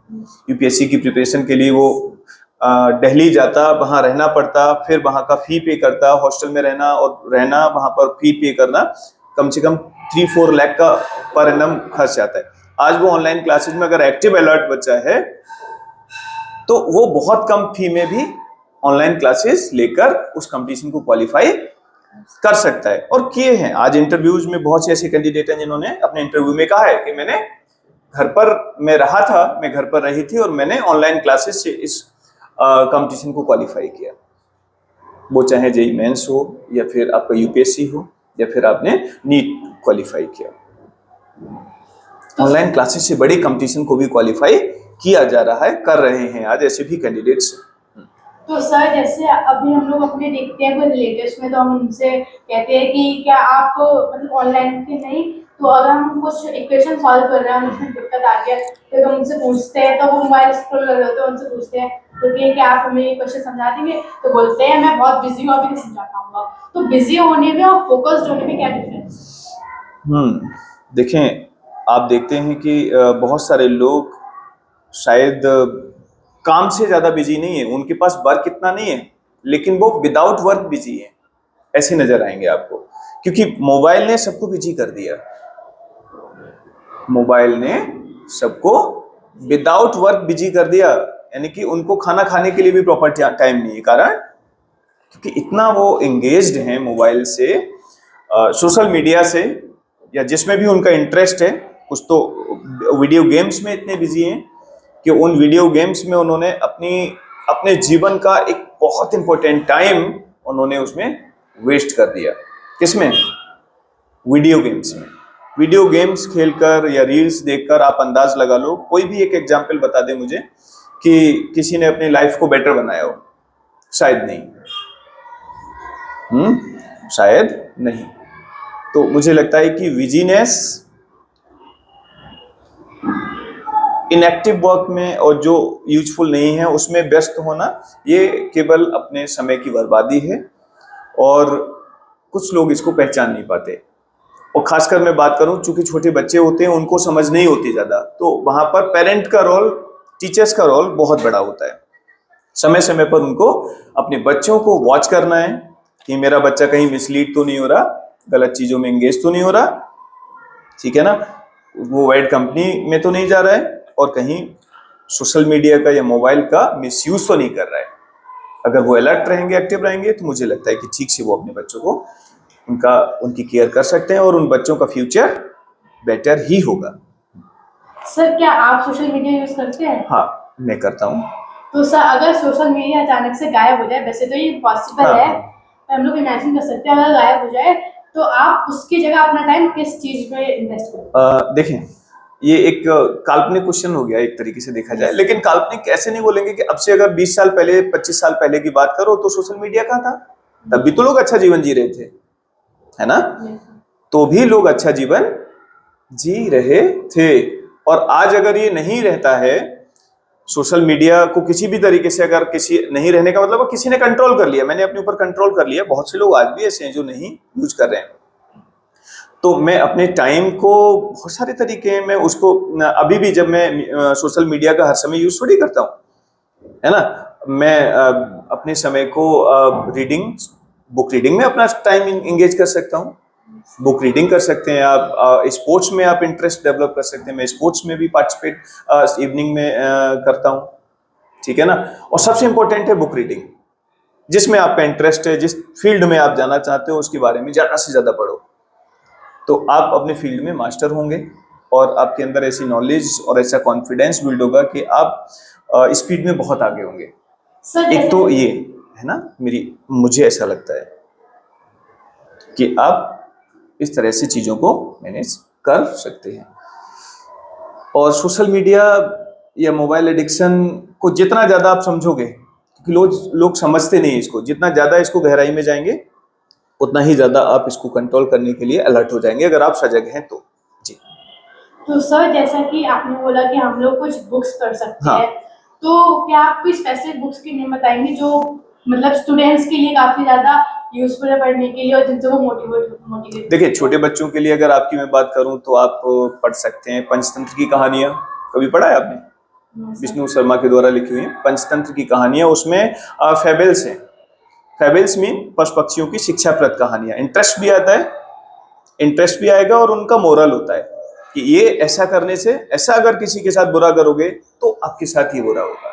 यूपीएससी की प्रिपरेशन के लिए वो दिल्ली जाता, वहां रहना पड़ता, फिर वहां का फी पे करता, हॉस्टल में रहना और रहना, वहां पर फी पे करना, कम से कम 3-4 लाख का पर एनम खर्च आता है। आज वो ऑनलाइन क्लासेस में अगर एक्टिव अलर्ट बच्चा है तो वो बहुत कम फी में भी ऑनलाइन क्लासेस लेकर उस कंपटीशन को क्वालिफाई कर सकता है। और किए हैं, आज इंटरव्यूज में बहुत से ऐसे कैंडिडेट हैं जिन्होंने अपने इंटरव्यू में कहा है कि मैंने घर पर, मैं रहा था, मैं घर पर रही थी और मैंने ऑनलाइन क्लासेस से इस कंपटीशन को क्वालिफाई किया। वो चाहे जेई मेंस हो, या फिर आपका यूपीएससी हो, या फिर आपने नीट क्वालिफाई किया। ऑनलाइन क्लासेस से बड़ी कंपटीशन को भी क्वालिफाई किया जा रहा है, कर रहे हैं आज ऐसे भी कैंडिडेट्स। तो सर, जैसे अभी हम लोग अपने देखते हैं कोई रिलेटिव्स में, तो हम उनसे कहते हैं कि क्या आप मतलब ऑनलाइन के नहीं तो अगर हम कुछ इक्वेशन सॉल्व कर रहे हैं, उसमें दिक्कत आ गया, तो हम उनसे पूछते हैं, तो वो मोबाइल स्क्रॉल कर रहे होते हैं, उनसे पूछते हैं तो कि आप हमें ये क्वेश्चन समझा देंगे, तो बोलते हैं मैं बहुत बिजी हूँ, अभी नहीं समझा पाऊंगा। तो बिजी होने में और फोकस्ड होने में क्या डिफरेंस? देखें, आप देखते हैं कि बहुत सारे लोग शायद काम से ज़्यादा बिजी नहीं है, उनके पास वर्क इतना नहीं है, लेकिन वो विदाउट वर्क बिजी है, ऐसे नजर आएंगे आपको, क्योंकि मोबाइल ने सबको बिजी कर दिया। मोबाइल ने सबको विदाउट वर्क बिजी कर दिया, यानी कि उनको खाना खाने के लिए भी प्रॉपर टाइम नहीं है। कारण क्योंकि इतना वो एंगेज्ड हैं मोबाइल से, सोशल मीडिया से, या जिसमें भी उनका इंटरेस्ट है। कुछ तो वीडियो गेम्स में इतने बिजी हैं कि उन वीडियो गेम्स में उन्होंने अपने जीवन का एक बहुत इंपॉर्टेंट टाइम उन्होंने उसमें वेस्ट कर दिया। किसमें? वीडियो गेम्स में। वीडियो गेम्स खेलकर या रील्स देखकर आप अंदाज लगा लो, कोई भी एक एग्जाम्पल बता दे मुझे कि किसी ने अपनी लाइफ को बेटर बनाया हो। शायद नहीं। शायद नहीं। तो मुझे लगता है कि बिजीनेस, इनएक्टिव वर्क में और जो यूजफुल नहीं है उसमें व्यस्त होना, ये केवल अपने समय की बर्बादी है, और कुछ लोग इसको पहचान नहीं पाते। और खासकर मैं बात करूं, चूंकि छोटे बच्चे होते हैं, उनको समझ नहीं होती ज़्यादा, तो वहां पर पेरेंट का रोल, टीचर्स का रोल बहुत बड़ा होता है। समय समय पर उनको अपने बच्चों को वॉच करना है कि मेरा बच्चा कहीं मिसलीड तो नहीं हो रहा, गलत चीज़ों में एंगेज तो नहीं हो रहा, ठीक है ना, वो वाइड कंपनी में तो नहीं जा रहा है, और कहीं सोशल मीडिया का या मोबाइल का मिसयूज तो नहीं कर रहा है। अगर वो अलर्ट रहेंगे, एक्टिव रहेंगे, तो मुझे लगता है कि ठीक से वो अपने बच्चों को उनकी केयर कर सकते हैं, और उन बच्चों का फ्यूचर बेटर ही होगा। सर, क्या आप सोशल मीडिया यूज करते हैं? हाँ, मैं करता हूँ। तो सर, अगर सोशल मीडिया अचानक से गायब हो जाए, वैसे तो ये पॉसिबल हाँ, है, हाँ। पर हम लोग इमेजिन कर सकते हैं अगर गायब हो जाए, तो आप उसकी जगह अपना टाइम किस चीज में इन्वेस्ट करोगे? देखें, ये एक काल्पनिक क्वेश्चन हो गया एक तरीके से देखा जाए, लेकिन काल्पनिक ऐसे नहीं बोलेंगे कि अब से अगर 20 साल पहले, 25 साल पहले की बात करो तो सोशल मीडिया कहाँ था? तब भी तो लोग अच्छा जीवन जी रहे थे, है ना? तो भी लोग अच्छा जीवन जी रहे थे। और आज अगर ये नहीं रहता है, सोशल मीडिया को किसी भी तरीके से, अगर किसी नहीं रहने का मतलब किसी ने कंट्रोल कर लिया, मैंने अपने ऊपर कंट्रोल कर लिया, बहुत से लोग आज भी ऐसे हैं जो नहीं यूज कर रहे हैं, तो मैं अपने टाइम को बहुत सारे तरीके हैं, मैं उसको अभी भी, जब मैं सोशल मीडिया का हर समय यूज थोड़ी करता हूँ, है ना, मैं अपने समय को बुक रीडिंग में अपना टाइम इंगेज कर सकता हूँ। बुक रीडिंग कर सकते हैं आप, स्पोर्ट्स में आप इंटरेस्ट डेवलप कर सकते हैं, मैं स्पोर्ट्स में भी पार्टिसिपेट इवनिंग में करता हूँ, ठीक है ना। और सबसे इंपॉर्टेंट है बुक रीडिंग, जिसमें आपका इंटरेस्ट है, जिस फील्ड में आप जाना चाहते हो उसके बारे में ज़्यादा से ज़्यादा पढ़ो, तो आप अपने फील्ड में मास्टर होंगे, और आपके अंदर ऐसी नॉलेज और ऐसा कॉन्फिडेंस बिल्ड होगा कि आप स्पीड में बहुत आगे होंगे। सर, एक तो ये है ना, मुझे ऐसा लगता है कि आप इस तरह से चीज़ों को मैनेज कर सकते हैं। और सोशल मीडिया या मोबाइल एडिक्शन को जितना ज़्यादा आप समझोगे, क्योंकि लोग समझते नहीं इसको, जितना ज़्यादा इसको गहराई में जाएंगे उतना ही ज़्यादा आप इसको कंट्रोल करने के लिए अलर्ट हो जाएंगे, अगर आप सजग हैं तो। जी। तो सर, जैसा कि आपने बोला कि हम लोग कुछ बुक्स पढ़ सकते हाँ। हैं, तो क्या आप कोई स्पेसिफिक बुक्स के नेम बताएंगे जो मतलब स्टूडेंट्स के लिए काफी ज्यादा यूजफुल है पढ़ने के लिए, और जिनसे वो मोटिवेट? देखिए, छोटे बच्चों के लिए अगर आपकी मैं बात करूं तो आप पढ़ सकते हैं पंचतंत्र की कहानियां। कभी पढ़ा है आपने? विष्णु शर्मा के द्वारा लिखी हुई पंचतंत्र की कहानियां, उसमें फेबल्स हैं। फेबल्स मीन पशु पक्षियों की शिक्षाप्रद कहानियां। इंटरेस्ट भी आता है, इंटरेस्ट भी आएगा, और उनका मोरल होता है कि ये ऐसा करने से, ऐसा अगर किसी के साथ बुरा करोगे तो आपके साथ ही बुरा होगा,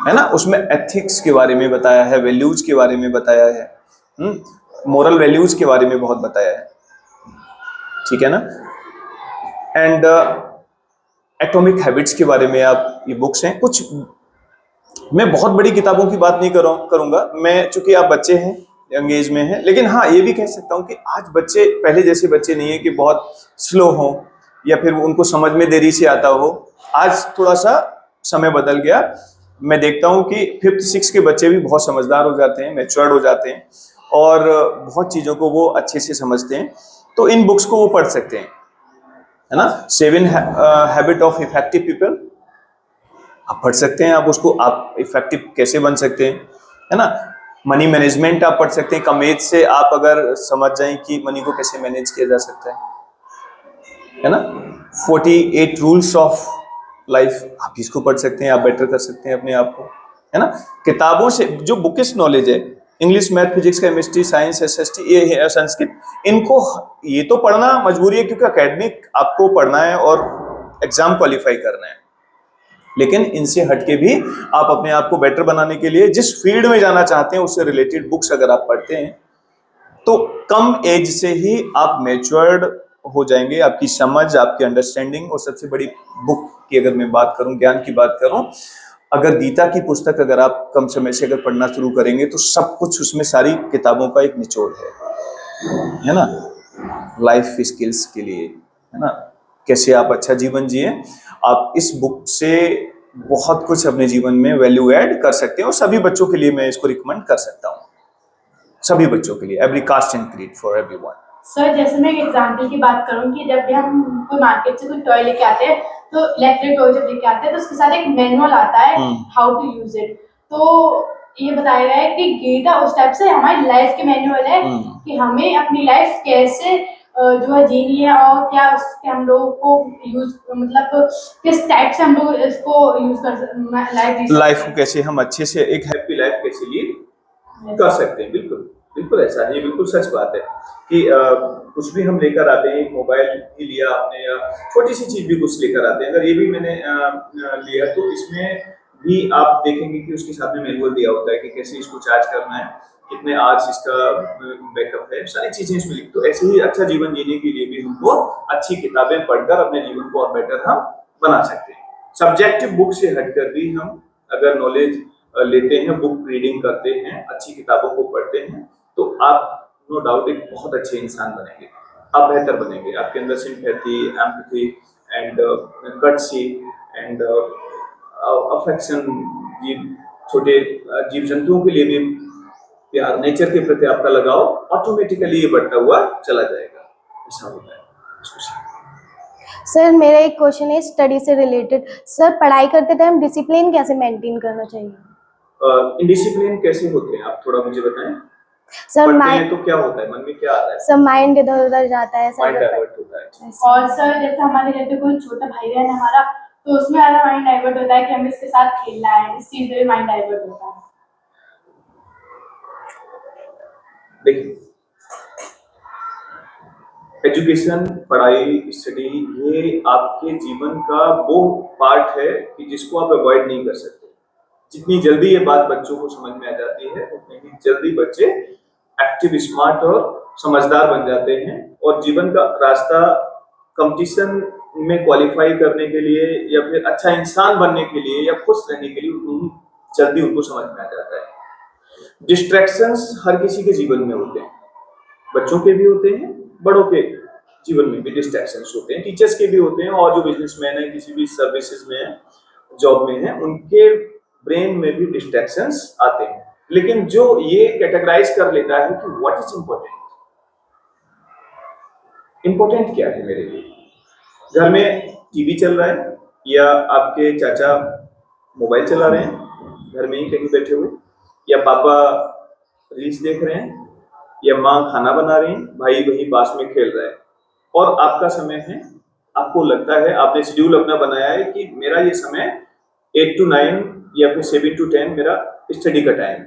है ना। उसमें एथिक्स के बारे में बताया है, वैल्यूज के बारे में बताया है, मोरल वैल्यूज के बारे में बहुत बताया है, ठीक है ना। एंड एटॉमिक हैबिट्स के बारे में आप, ये बुक्स हैं कुछ। मैं बहुत बड़ी किताबों की बात नहीं करूंगा मैं, चूंकि आप बच्चे हैं, यंग एज में हैं, लेकिन हाँ, ये भी कह सकता हूँ कि आज बच्चे पहले जैसे बच्चे नहीं है कि बहुत स्लो हो या फिर उनको समझ में देरी से आता हो। आज थोड़ा सा समय बदल गया। मैं देखता हूँ कि 5th 6th के बच्चे भी बहुत समझदार हो जाते हैं, मैच्योर्ड हो जाते हैं, और बहुत चीज़ों को वो अच्छे से समझते हैं। तो इन बुक्स को वो पढ़ सकते हैं, है ना। 7 हैबिट ऑफ इफेक्टिव पीपल आप पढ़ सकते हैं, आप उसको आप इफेक्टिव कैसे बन सकते हैं, है ना। मनी मैनेजमेंट आप पढ़ सकते हैं, कम एज से आप अगर समझ जाएं कि मनी को कैसे मैनेज किया जा सकता है ना। 48 रूल्स ऑफ लाइफ आप इसको पढ़ सकते हैं, आप बेटर कर सकते हैं अपने आप को, है ना। किताबों से जो बुकिश नॉलेज है, English, math, physics, chemistry, science, SST, ये संस्कृत, इनको ये तो पढ़ना मजबूरी है क्योंकि एकेडमिक आपको पढ़ना है और एग्जाम क्वालिफाई करना है, लेकिन इनसे हटके भी आप अपने आप को बेटर बनाने के लिए जिस फील्ड में जाना चाहते हैं उससे रिलेटेड बुक्स अगर आप पढ़ते हैं तो कम एज से ही आप मैच्योर्ड हो जाएंगे, आपकी समझ, आपकी अंडरस्टैंडिंग। और सबसे बड़ी बुक की अगर मैं बात करूं, ज्ञान की बात करूं, अगर गीता की पुस्तक अगर आप कम समय से अगर पढ़ना शुरू करेंगे तो सब कुछ उसमें सारी किताबों का एक निचोड़ है ना। लाइफ स्किल्स के लिए, है ना, कैसे आप अच्छा जीवन जिए, आप इस बुक से बहुत कुछ अपने जीवन में वैल्यू ऐड कर सकते हैं। और सभी बच्चों के लिए मैं इसको रिकमेंड कर सकता हूँ, सभी बच्चों के लिए, every caste and creed, for everyone. Sir जैसे मैं एक एग्जांपल की बात करूं कि जब भी हम कोई मार्केट से कोई टॉय लेके आते हैं तो इलेक्ट्रिक टॉय जब लेके आते हैं तो उसके साथ एक मैनुअल आता है हाउ टू यूज इट। तो ये बताया गया है कि गीता उस टाइप से हमारी लाइफ के मैनुअल है कि हमें अपनी लाइफ कैसे जो है जीनी है और क्या उसके हम लोगों को यूज मतलब किस टाइप से हम लोग इसको यूज कर लाइफ को कैसे हम अच्छे से एक हैप्पी लाइफ कैसे लीड कर सकते हैं। बिल्कुल बिल्कुल ऐसा है, ये बिल्कुल सच बात है कि कुछ भी हम लेकर आते हैं, मोबाइल ही लिया आपने या छोटी सी चीज भी कुछ लेकर आते हैं, अगर ये भी मैंने लिया तो इसमें भी आप देखेंगे कि उसके साथ में मैनुअल दिया होता है कि कैसे इसको चार्ज करना है, कितने आवर्स इसका बैकअप है, सारी चीजें इसमें लिखी। तो ऐसे ही अच्छा जीवन जीने के लिए भी हमको अच्छी किताबें पढ़कर अपने जीवन को और बेटर हम बना सकते हैं। सब्जेक्टिव बुक से हटकर भी हम अगर नॉलेज लेते हैं, बुक रीडिंग करते हैं, अच्छी किताबों को पढ़ते हैं, तो आप नो डाउट एक बहुत अच्छे इंसान बनेंगे, आप बेहतर बनेंगे। आपके अंदर sympathy, empathy and courtesy and affection, छोटे जीव जंतुओं के लिए भी प्यार, नेचर के प्रति आपका लगाव ऑटोमेटिकली ये बढ़ता हुआ चला जाएगा, ऐसा होता है। सर मेरा एक क्वेश्चन है स्टडी से रिलेटेड। सर पढ़ाई करते टाइम डिसिप्लिन कैसे मेंटेन करना चाहिए? इनडिसिप्लिन कैसे होते हैं आप थोड़ा मुझे बताएं। सर माइंड तो क्या होता है, मन में क्या आता है? सर माइंड इधर उधर जाता है, माइंड डाइवर्ट होता है। और सर जैसे हमारे घर पे कोई छोटा भाई बहन हमारा तो उसमें ज़्यादा माइंड डाइवर्ट होता है कि हमें इसके साथ खेलना है, इस चीज में माइंड डाइवर्ट होता है। देखिए एजुकेशन, पढ़ाई, स्टडी, ये आपके जीवन का वो पार्ट है कि जिसको आप अवॉइड नहीं कर सकते। जितनी जल्दी ये बात बच्चों को समझ में आ जाती है उतनी ही जल्दी बच्चे एक्टिव, स्मार्ट और समझदार बन जाते हैं और जीवन का रास्ता कंपटीशन में क्वालिफाई करने के लिए या फिर अच्छा इंसान बनने के लिए या खुश रहने के लिए उतनी ही जल्दी उनको समझ में आ जाता है। डिस्ट्रैक्शंस हर किसी के जीवन में होते हैं, बच्चों के भी होते हैं, बड़ों के जीवन में भी डिस्ट्रैक्शंस होते हैं, टीचर्स के भी होते हैं, और जो बिजनेसमैन है, किसी भी सर्विसेज में है, जॉब में है, उनके ब्रेन में भी डिस्ट्रैक्शंस आते हैं। लेकिन जो ये कैटेगराइज कर लेता है कि व्हाट इज इंपॉर्टेंट, इंपॉर्टेंट क्या है मेरे लिए, घर में टीवी चल रहा है या आपके चाचा मोबाइल चला रहे हैं घर में ही कहीं बैठे हुए, या पापा रील्स देख रहे हैं, या माँ खाना बना रही है, भाई वहीं पास में खेल रहा है, और आपका समय है, आपको लगता है, आपने शेड्यूल अपना बनाया है कि मेरा ये समय 8 to 9 या फिर 7 to 10 मेरा स्टडी का टाइम,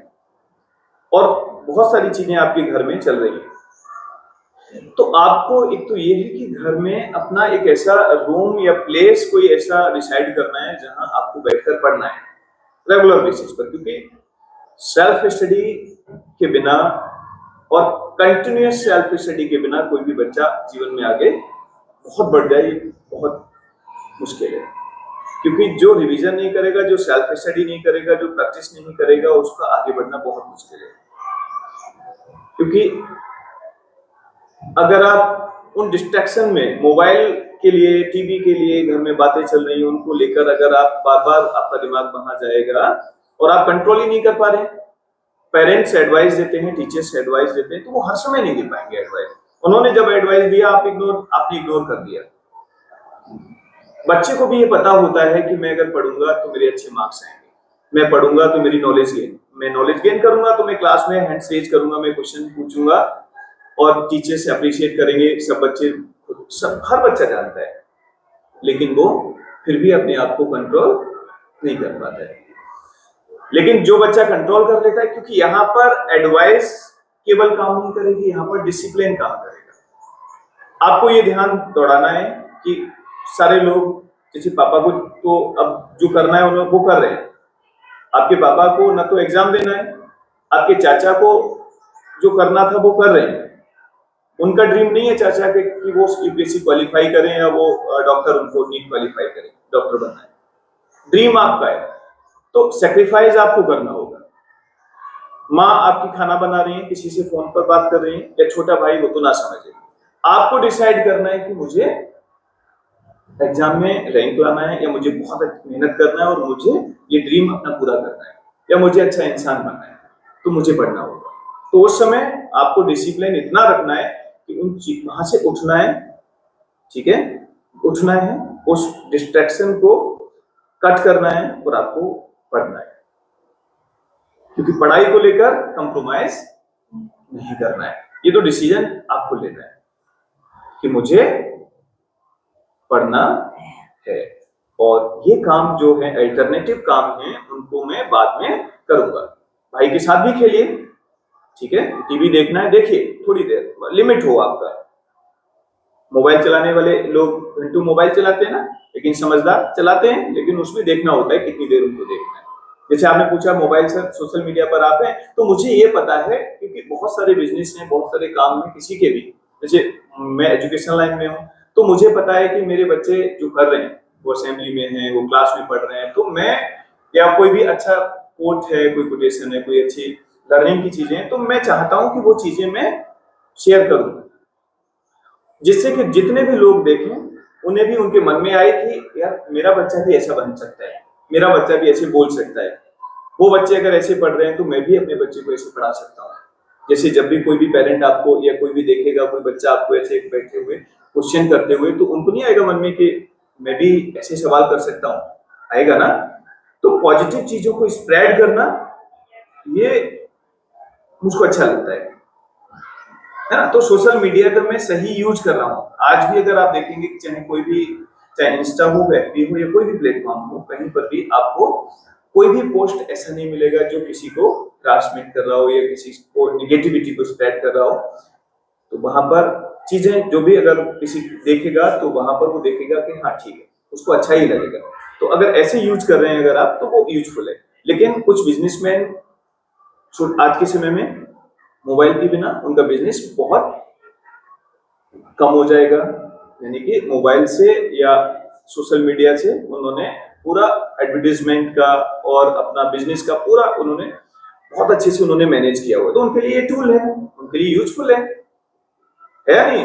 और बहुत सारी चीजें आपके घर में चल रही है। तो आपको एक तो ये है कि घर में अपना एक ऐसा रूम या प्लेस कोई ऐसा डिसाइड करना है जहां आपको बैठकर पढ़ना है रेगुलर बेसिस पर, क्योंकि सेल्फ स्टडी के बिना और कंटिन्यूअस सेल्फ स्टडी के बिना कोई भी बच्चा जीवन में आगे बहुत बढ़ जाए, बहुत मुश्किल है। क्योंकि जो रिवीजन नहीं करेगा, जो सेल्फ स्टडी नहीं करेगा, जो प्रैक्टिस नहीं करेगा, उसका आगे बढ़ना बहुत मुश्किल है। क्योंकि अगर आप उन डिस्ट्रैक्शन में, मोबाइल के लिए, टीवी के लिए घर में बातें चल रही हैं, उनको लेकर अगर आप बार बार, आपका दिमाग वहां जाएगा और आप कंट्रोल ही नहीं कर पा रहे, पेरेंट्स एडवाइस देते हैं, टीचर्स एडवाइस देते हैं, तो वो हर समय नहीं दे पाएंगे एडवाइस। उन्होंने जब एडवाइस दिया आपने इग्नोर कर दिया। बच्चे को भी ये पता होता है कि मैं अगर पढ़ूंगा तो मेरे अच्छे मार्क्स आएंगे, मैं पढ़ूंगा तो मेरी नॉलेज गेन करूंगा, तो मैं क्लास में हैंड रेज करूंगा, मैं क्वेश्चन पूछूंगा और टीचर से अप्रिशिएट करेंगे। सब हर बच्चा जानता है, लेकिन वो फिर भी अपने आप को कंट्रोल नहीं कर पाता है। लेकिन जो बच्चा कंट्रोल कर लेता है, क्योंकि यहाँ पर एडवाइस केवल काम नहीं करेगी, यहाँ पर डिसिप्लिन काम करेगा। आपको ये ध्यान दौड़ाना है कि सारे लोग, जैसे पापा को तो अब जो करना है उन्होंने वो कर रहे हैं, आपके पापा को ना तो एग्जाम देना है, आपके चाचा को जो करना था वो कर रहे हैं। उनका ड्रीम नहीं है चाचा के कि वो यूपीएससी क्वालिफाई करें या वो डॉक्टर, उनको नीट क्वालिफाई करें, डॉक्टर बनना है, ड्रीम आपका है, तो सेक्रीफाइस आपको करना होगा। माँ आपकी खाना बना रही है, किसी से फोन पर बात कर रही है, या छोटा भाई वो तो ना समझे, आपको डिसाइड करना है कि मुझे एग्जाम में रैंक लाना है, या मुझे बहुत मेहनत करना है और मुझे ये ड्रीम अपना पूरा करना है, या मुझे अच्छा इंसान बनना है, तो मुझे पढ़ना होगा। तो उस समय आपको डिसिप्लिन इतना रखना है कि वहां से उठना है, ठीक है, उठना है, उस डिस्ट्रैक्शन को कट करना है और आपको पढ़ना है, क्योंकि पढ़ाई को लेकर कंप्रोमाइज नहीं करना है। ये तो डिसीजन आपको लेना है कि मुझे पढ़ना है, और ये काम जो है अल्टरनेटिव काम है, उनको मैं बाद में करूंगा। भाई के साथ भी खेलिए, ठीक है, टीवी देखना है देखिए, थोड़ी देर, लिमिट हो आपका। मोबाइल चलाने वाले लोग घंटों मोबाइल चलाते हैं ना, लेकिन समझदार चलाते हैं, लेकिन उसमें देखना होता है कितनी देर उनको देखना है। जैसे आपने पूछा मोबाइल से सोशल मीडिया पर आप हैं, तो मुझे ये पता है क्योंकि बहुत सारे बिजनेस हैं, बहुत सारे काम हैं, किसी के भी, जैसे मैं एजुकेशन लाइन में हूँ, तो मुझे पता है कि मेरे बच्चे जो कर रहे हैं, वो असेंबली में हैं, वो क्लास में पढ़ रहे हैं, तो मैं, या कोई भी अच्छा कोट है, कोई कोटेशन है, कोई अच्छी लर्निंग की चीजें हैं, तो मैं चाहता हूं कि वो चीजें मैं शेयर करूं, जिससे कि जितने भी लोग देखें उन्हें भी उनके मन में आए कि यार मेरा बच्चा भी ऐसा बन सकता है, मेरा बच्चा भी ऐसे बोल सकता है, वो बच्चे अगर ऐसे पढ़ रहे हैं तो मैं भी अपने बच्चे को ऐसे पढ़ा सकता हूँ। जैसे जब भी कोई भी पेरेंट आपको या कोई भी देखेगा, कोई बच्चा आपको ऐसे बैठे हुए क्वेश्चन करते हुए, तो उनको नहीं आएगा मन में कि मैं भी ऐसे सवाल कर सकता हूँ, आएगा ना। तो पॉजिटिव चीजों को स्प्रेड करना, ये मुझको अच्छा लगता है ना। तो सोशल मीडिया का मैं सही यूज कर रहा हूँ। आज भी अगर आप देखेंगे कि चाहे कोई भी, चाहे इंस्टा हो, एफबी हो, या कोई भी प्लेटफॉर्म हो, कहीं पर भी आपको कोई भी पोस्ट ऐसा नहीं मिलेगा जो किसी को ट्रांसमिट कर रहा हो या किसी को निगेटिविटी को स्प्रेड कर रहा हो। तो वहां पर चीजें जो भी अगर किसी देखेगा, तो वहां पर वो देखेगा कि हाँ ठीक है, उसको अच्छा ही लगेगा। तो अगर ऐसे यूज कर रहे हैं अगर आप, तो वो यूजफुल है। लेकिन कुछ बिजनेसमैन आज के समय में मोबाइल के बिना उनका बिजनेस बहुत कम हो जाएगा, यानी कि मोबाइल से या सोशल मीडिया से उन्होंने पूरा एडवर्टाइजमेंट का और अपना बिजनेस का पूरा उन्होंने बहुत अच्छे से उन्होंने मैनेज किया हुआ, तो उनके लिए ये टूल है, उनके लिए यूजफुल है या नहीं?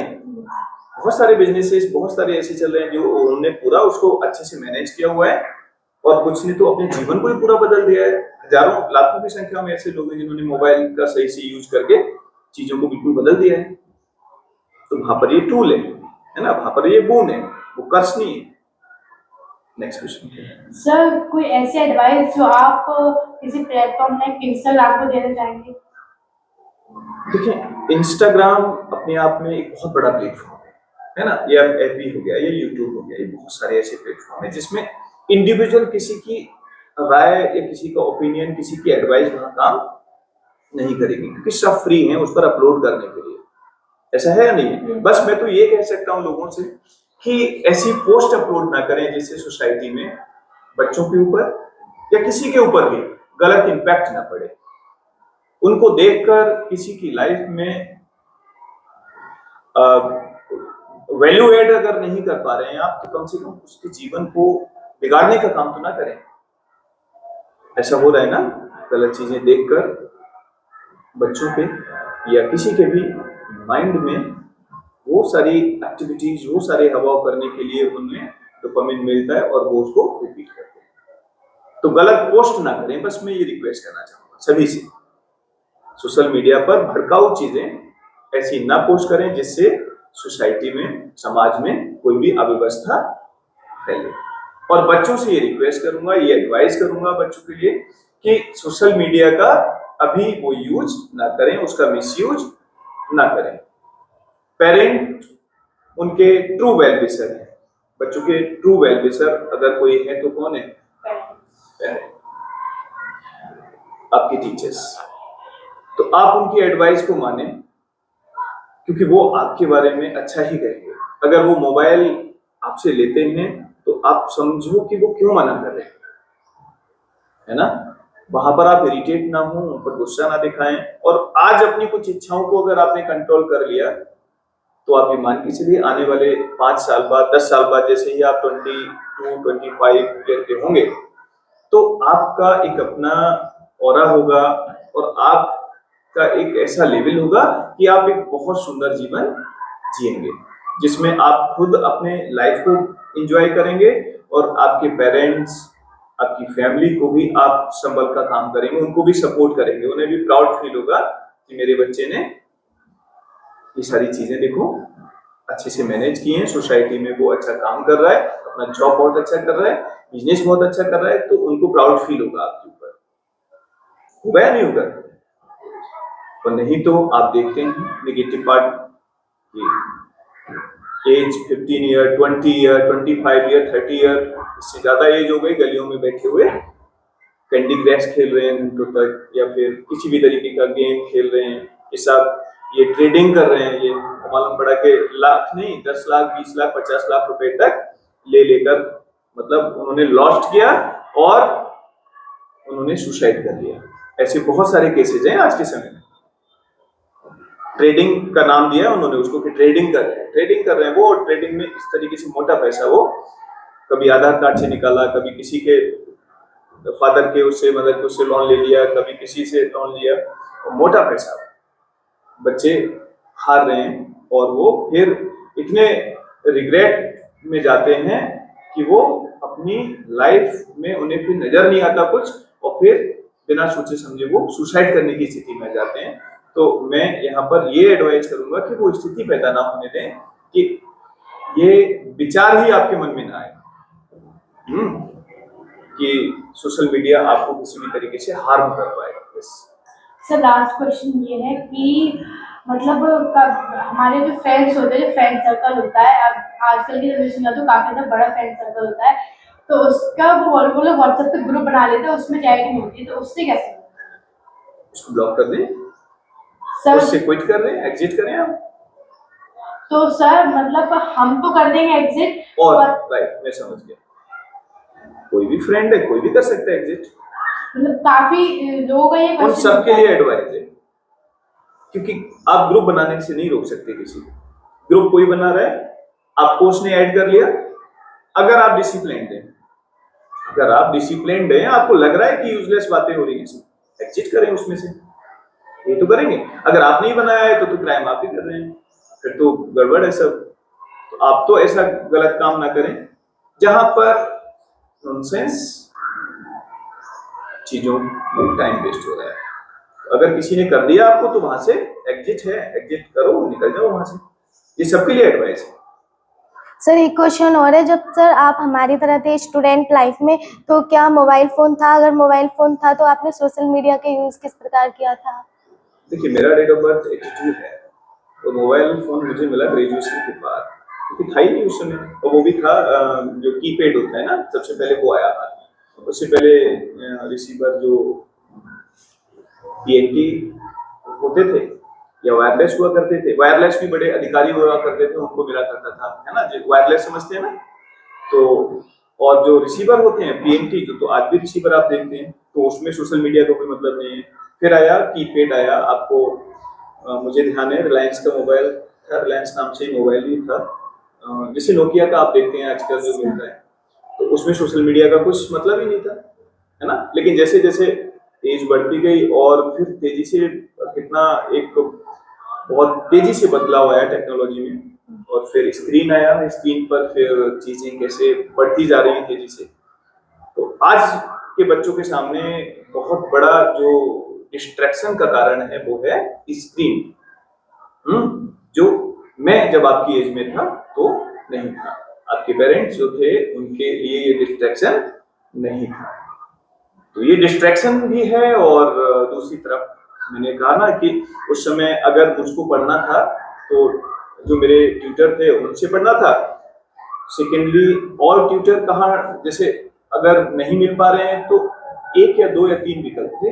बहुत सारे बिजनेसेस, बहुत सारे ऐसे चल रहे हैं जो उन्होंने पूरा उसको अच्छे से मैनेज किया हुआ है, और कुछ ने तो अपने जीवन को ही पूरा बदल दिया है। हजारों लाखों की संख्या में ऐसे लोग हैं जिन्होंने मोबाइल का सही से यूज करके चीजों को बिल्कुल बदल दिया है। तो वहां पर ये टूल है ना, वहां पर ये बोन है, वो कर्ज नहीं है। नेक्स्ट क्वेश्चन सर, कोई ऐसी एडवाइस जो आप किसी प्लेटफॉर्म लाइक इंस्टाग्राम को देना चाहेंगे? देखिए, इंस्टाग्राम अपने आप में एक बहुत बड़ा प्लेटफॉर्म है ना, या एफबी हो गया, या यूट्यूब हो गया, ये बहुत सारे ऐसे प्लेटफॉर्म है जिसमें इंडिविजुअल किसी की राय या किसी का ओपिनियन, किसी की एडवाइस वहां काम नहीं करेगी, क्योंकि सब फ्री हैं उस पर अपलोड करने के लिए। ऐसा है या नहीं है? बस मैं तो ये कह सकता हूँ लोगों से कि ऐसी पोस्ट अपलोड ना करें जिससे सोसाइटी में बच्चों के ऊपर या किसी के ऊपर भी गलत इंपैक्ट ना पड़े। उनको देखकर किसी की लाइफ में वैल्यू ऐड अगर नहीं कर पा रहे हैं आप, तो कम से कम उसके जीवन को बिगाड़ने का काम तो ना करें। ऐसा हो रहा है ना, गलत चीजें देखकर बच्चों के या किसी के भी माइंड में वो सारी एक्टिविटीज, वो सारे हवा करने के लिए उनमें डोपामिन मिलता है और वो उसको रिपीट करते हैं। तो गलत पोस्ट ना करें, बस मैं ये रिक्वेस्ट करना चाहूंगा सभी से। सोशल मीडिया पर भड़काऊ चीजें, ऐसी ना पोस्ट करें जिससे सोसाइटी में, समाज में कोई भी अव्यवस्था फैले। और बच्चों से ये रिक्वेस्ट करूंगा, ये एडवाइस करूंगा बच्चों के लिए कि सोशल मीडिया का अभी वो यूज ना करें, उसका मिसयूज ना करें। पेरेंट उनके ट्रू वेल विशर है, बच्चों के ट्रू वेल विशर अगर कोई है तो कौन है? पेरेंट, आपके टीचर्स। तो आप उनकी एडवाइस को माने, क्योंकि वो आपके बारे में अच्छा ही कहेंगे। अगर वो मोबाइल आपसे लेते हैं तो आप समझो कि वो क्यों मना कर रहे हैं, है ना। वहां पर आप इरिटेट ना हो, उन पर गुस्सा ना दिखाएं। और आज अपनी कुछ इच्छाओं को अगर आपने कंट्रोल कर लिया तो आप ये मान के चलिए आने वाले 5 साल बाद, 10 साल बाद, जैसे ही आप 22, 25 ईयर के होंगे तो आपका एक अपना ऑरा होगा और आपका एक ऐसा लेवल होगा कि आप एक बहुत सुंदर जीवन जिएंगे, जिसमें आप खुद अपने लाइफ को एंजॉय करेंगे और आपके पेरेंट्स, आपकी फैमिली को भी आप संभल का काम करेंगे, उनको भी सपोर्ट करेंगे। उन्हें भी प्राउड फील होगा कि मेरे बच्चे ने ये सारी चीजें देखो अच्छे से मैनेज किए हैं, सोसाइटी में वो अच्छा काम कर रहा है, अपना जॉब बहुत अच्छा कर रहा है, बिजनेस बहुत अच्छा कर रहा है, तो उनको प्राउड फील होगा आपके ऊपर। होगा या नहीं होगा? और नहीं तो आप देखते हैं negative part, age 15 year, 20 year, 25 year, 30 year, इससे ज्यादा एज हो गई, गलियों में बैठे हुए कैंडी क्रश खेल रहे हैं घंटों तक, या फिर किसी भी तरीके का गेम खेल रहे हैं, ये सब, ये ट्रेडिंग कर रहे हैं। ये मालूम पड़ा कि लाख नहीं, 10 लाख, 20 लाख, 50 लाख रुपए तक ले लेकर, मतलब उन्होंने लॉस्ट किया और उन्होंने सुसाइड कर लिया। ऐसे बहुत सारे केसेस हैं आज के समय में। ट्रेडिंग का नाम दिया उन्होंने उसको कि ट्रेडिंग कर रहे हैं, ट्रेडिंग कर रहे हैं। वो ट्रेडिंग में इस तरीके से मोटा पैसा, वो कभी आधार कार्ड से निकाला, कभी किसी के फादर के उससे, मदर के उससे लोन ले लिया, कभी किसी से लोन लिया, मोटा पैसा। बच्चे हार रहे हैं और वो फिर इतने रिग्रेट में जाते हैं कि वो अपनी लाइफ में उन्हें फिर नजर नहीं आता कुछ, और फिर बिना सोचे समझे वो सुसाइड करने की स्थिति में जाते हैं। तो मैं यहाँ पर ये एडवाइस करूंगा कि वो स्थिति पैदा ना होने दें कि ये विचार ही आपके मन में ना आए कि सोशल मीडिया आपको किसी भी तरीके से हार्म कर पाएगा। सर लास्ट क्वेश्चन ये है कि मतलब हमारे जो फ्रेंड्स होते हैं, जो फ्रेंड सर्कल होता है, अब आजकल की जनरेशन का तो काफी ज़्यादा बड़ा फ्रेंड सर्कल होता है, तो उसका वो लोग व्हाट्सएप पे ग्रुप बना लेते हैं, उसमें चैटिंग होती है, तो उससे कैसे? उसको ब्लॉक कर दें सर उससे क्विट कर दें, एग्जिट करें आप। तो सर मतलब हम तो कर देंगे एग्जिट, और राइट, मैं समझ गया, कोई भी फ्रेंड है, कोई भी कर सकता है एग्जिट। मतलब काफी लोगों का ये उन सबके लिए एडवाइस है, क्योंकि आप ग्रुप बनाने से नहीं रोक सकते किसी को। ग्रुप कोई बना रहा है, आपको उसने ऐड कर लिया, अगर आप डिसिप्लिन्ड हैं, अगर आप डिसिप्लिन्ड हैं, आपको लग रहा है कि यूजलेस बातें हो रही हैं, एग्जिट करें उसमें से, ये तो करेंगे। अगर आप नहीं बनाया है तो क्राइम आप ही कर रहे हैं, फिर तो गड़बड़ है सब। तो आप तो ऐसा गलत काम ना करें जहां पर नॉनसेंस चीजों में टाइम वेस्ट हो रहा है। अगर किसी ने कर दिया आपको तो वहां से एग्जिट है, एग्जिट करो, निकल जाओ वहां से। ये सबके लिए एडवाइस है। सर एक क्वेश्चन और है, जब सर आप हमारी तरह थे स्टूडेंट लाइफ में, तो क्या मोबाइल फ़ोन था? अगर मोबाइल फ़ोन था तो आपने सोशल मीडिया का यूज़ किस प्रकार किया था? देखिए, मेरा डेट ऑफ बर्थ 82 है और मोबाइल फोन मुझे मिला ग्रेजुएशन के बाद, क्योंकि था ही नहीं उस समय। और वो भी था जो कीपैड होता है ना, सबसे पहले वो आया था। उससे पहले रिसीवर जो पीएनटी होते थे या वायरलेस हुआ करते थे, वायरलेस भी बड़े अधिकारी हुआ करते थे, उनको मिला करता था, है ना, जो वायरलेस समझते हैं ना। तो और जो रिसीवर होते हैं पीएनटी, जो तो आज भी रिसीवर आप देखते हैं, तो उसमें सोशल मीडिया का कोई मतलब नहीं है। फिर आया कीपैड आया, आपको मुझे ध्यान है रिलायंस का मोबाइल था, रिलायंस नाम से ही मोबाइल भी था, जैसे नोकिया का आप देखते हैं आजकल जो मिलता है, तो उसमें सोशल मीडिया का कुछ मतलब ही नहीं था, है ना। लेकिन जैसे जैसे एज बढ़ती गई और फिर तेजी से कितना एक बहुत तेजी से बदलाव आया टेक्नोलॉजी में, और फिर स्क्रीन आया, स्क्रीन पर फिर चीजें कैसे बढ़ती जा रही है तेजी से। तो आज के बच्चों के सामने बहुत बड़ा जो डिस्ट्रैक्शन का कारण है वो है स्क्रीन, जो मैं जब आपकी एज में था तो नहीं था। आपके पेरेंट्स जो थे उनके लिए ये डिस्ट्रैक्शन नहीं था। तो ये डिस्ट्रैक्शन भी है। और दूसरी तरफ मैंने कहा ना कि उस समय अगर मुझको पढ़ना था तो जो मेरे ट्यूटर थे उनसे पढ़ना था। सेकेंडली और ट्यूटर कहाँ, जैसे अगर नहीं मिल पा रहे हैं तो 1 या 2 या 3 विकल्प थे,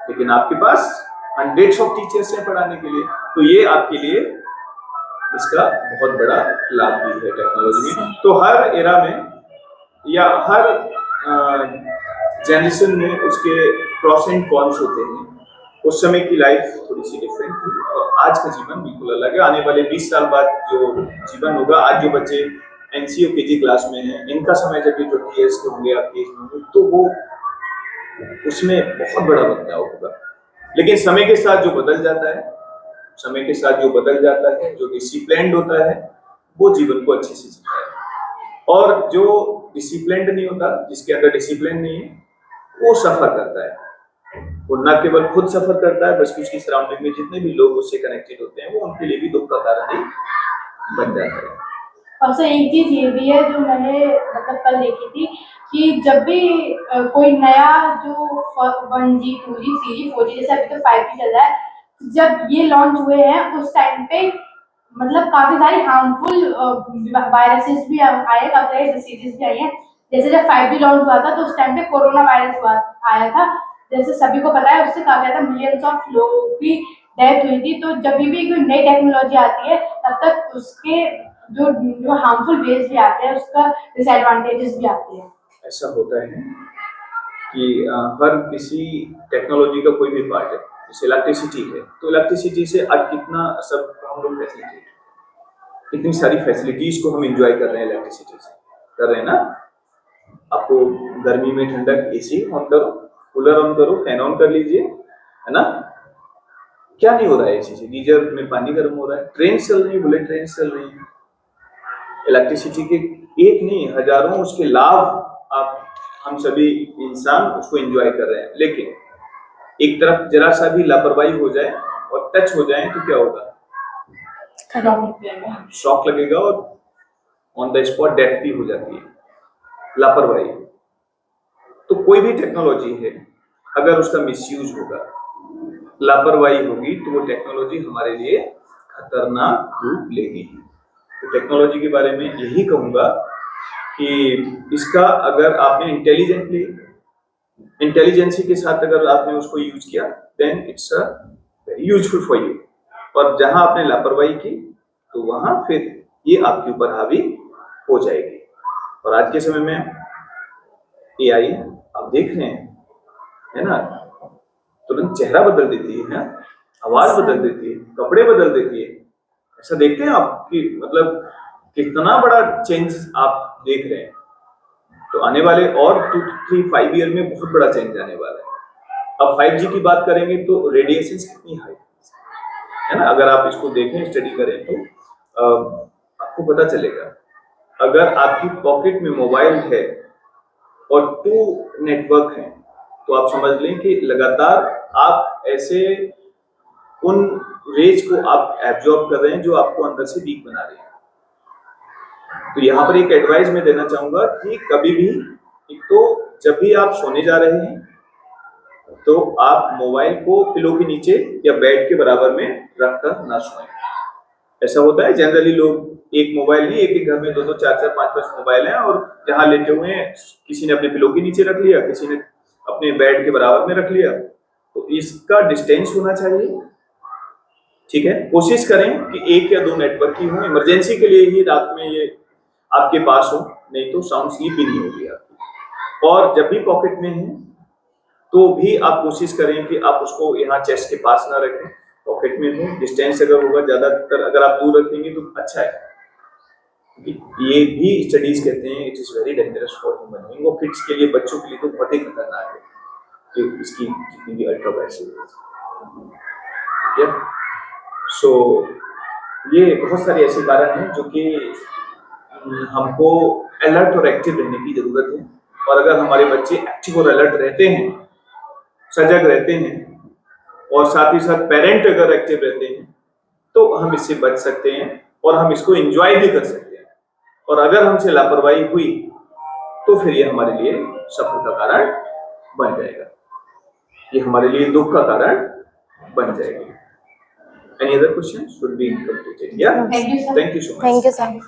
लेकिन आपके पास हंड्रेड्स ऑफ टीचर्स हैं पढ़ाने के लिए। तो ये आपके लिए इसका बहुत बड़ा लाभ भी है टेक्नोलॉजी में। तो हर एरा में या हर जनरेशन में उसके प्रॉस एंड कॉन्स होते हैं। उस समय की लाइफ थोड़ी सी डिफरेंट थी और आज का जीवन बिल्कुल अलग है। आने वाले 20 साल बाद जो जीवन होगा, आज जो बच्चे एनसी और केजी क्लास में हैं, इनका समय जब ये 20 ईयर्स के होंगे, आपके एज में होंगे, तो वो उसमें बहुत बड़ा बदलाव होगा। लेकिन समय के साथ जो बदल जाता है, समय के साथ जो बदल जाता है, जो डिसिप्लिन्ड होता है, वो जीवन को अच्छे से जीता है। और जो डिसिप्लिन्ड नहीं होता, जिसके अंदर डिसिप्लिन नहीं है, वो सफर करता है। वो न केवल खुद सफर करता है, बल्कि उसकी सराउंडिंग में जितने भी लोग उससे कनेक्टेड होते हैं, वो उनके लिए भी दुख का कारण ही बन जाता है। और सर एक चीज ये भी है जो मैंने मतलब कल देखी थी कि जब भी कोई नया जो 1G 2G 3G 4G जैसे अभी तो 5G चल रहा है, जब ये लॉन्च हुए हैं उस टाइम पे मतलब काफी सारी हार्मफुल वायरसेस भी आए, काफी सारी डिसीजेस भी आई हैं। जैसे जब 5G लॉन्च हुआ था तो उस टाइम पे कोरोना वायरस आया था, जैसे सभी को पता है, उससे काफी ज्यादा मिलियंस ऑफ लोगों की डेथ हुई थी। तो जब भी कोई नई टेक्नोलॉजी आती है तब तक उसके जो जो हार्मफुल वेज भी आते हैं, उसका डिसएडवांटेजेस भी आते हैं। ऐसा होता है कि हर किसी टेक्नोलॉजी का कोई भी पार्ट है, जैसे इलेक्ट्रिसिटी है, तो इलेक्ट्रिसिटी से आज कितना सब हम लोग फैसिलिटी, कितनी सारी फैसिलिटीज को हम एंजॉय कर रहे हैं, इलेक्ट्रिसिटी से कर रहे हैं ना। आपको गर्मी में ठंडक, एसी ऑन करो, कूलर ऑन करो, फैन ऑन कर लीजिए, है ना। क्या नहीं हो रहा है एसी से, गीजर में पानी गर्म हो रहा है, ट्रेन चल रही है, बुलेट ट्रेन चल रही है। इलेक्ट्रिसिटी के एक नहीं हजारों उसके लाभ आप हम सभी इंसान उसको एंजॉय कर रहे हैं। लेकिन एक तरफ जरा सा भी लापरवाही हो जाए और टच हो जाए तो क्या होगा, शॉक लगेगा और ऑन द स्पॉट डेथ भी हो जाती है, लापरवाही। तो कोई भी टेक्नोलॉजी है, अगर उसका मिसयूज होगा, लापरवाही होगी, तो वो टेक्नोलॉजी हमारे लिए खतरनाक रूप लेगी। तो टेक्नोलॉजी के बारे में यही कहूंगा कि इसका अगर आपने इंटेलिजेंसी के साथ अगर आपने उसको यूज किया, then it's a very useful for you. और जहां आपने लापरवाही की तो वहां फिर ये आपके ऊपर हावी हो जाएगी। और आज के समय में एआई आप देख रहे हैं, है ना, तुरंत चेहरा बदल देती है, आवाज बदल देती है, कपड़े बदल देती है। ऐसा देखते हैं आप कि मतलब कितना बड़ा चेंज आप देख रहे हैं। तो आने वाले और 2 3 5 ईयर में बहुत बड़ा चेंज आने वाला है। अब 5G की बात करेंगे तो रेडिएशन कितनी हाई है ना, अगर आप इसको देखें, स्टडी करें तो आपको पता चलेगा। अगर आपकी पॉकेट में मोबाइल है और 2 नेटवर्क हैं, तो आप समझ लें कि लगातार आप ऐसे उन रेज को आप एब्जॉर्ब कर रहे हैं जो आपको अंदर से वीक बना रही है। तो यहाँ पर एक एडवाइस मैं देना चाहूंगा कि कभी भी, एक तो जब भी आप सोने जा रहे हैं तो आप मोबाइल को पिलो के नीचे या बेड के बराबर में रखकर ना सोएं। ऐसा होता है जनरली, लोग एक मोबाइल नहीं, एक घर में 2 2 4 4 5 5 मोबाइल हैं और जहां लेटे हुए हैं, किसी ने अपने पिलो के नीचे रख लिया, किसी ने अपने बेड के बराबर में रख लिया। तो इसका डिस्टेंस होना चाहिए, ठीक है। कोशिश करें कि 1 या 2 नेटवर्क ही हो, इमरजेंसी के लिए ही रात में ये आपके पास हो, नहीं तो साउंड स्लीप भी नहीं होगी आपकी। और जब भी पॉकेट में है तो भी आप कोशिश करें कि आप उसको यहाँ चेस्ट के पास ना रखें, पॉकेट में हो। डिस्टेंस अगर होगा, ज्यादातर अगर आप दूर रखेंगे तो अच्छा है। ये भी स्टडीज कहते हैं it is very dangerous for human being, और किड्स के लिए, बच्चों के लिए तो बहुत ही खतरनाक है कि इसकी जितनी भी अल्ट्रावायलेट है। सो ये बहुत सारे ऐसे कारण हैं जो कि हमको अलर्ट और एक्टिव रहने की जरूरत है। और अगर हमारे बच्चे एक्टिव और अलर्ट रहते हैं, सजग रहते हैं, और साथ ही साथ पेरेंट अगर एक्टिव रहते हैं, तो हम इससे बच सकते हैं और हम इसको एंजॉय भी कर सकते हैं। और अगर हमसे लापरवाही हुई तो फिर ये हमारे लिए सफर का कारण बन जाएगा, ये हमारे लिए दुख का कारण बन जाएगा। Any other questions should be completed? Yeah. Thank you, sir. Thank you so much. Thank you sir.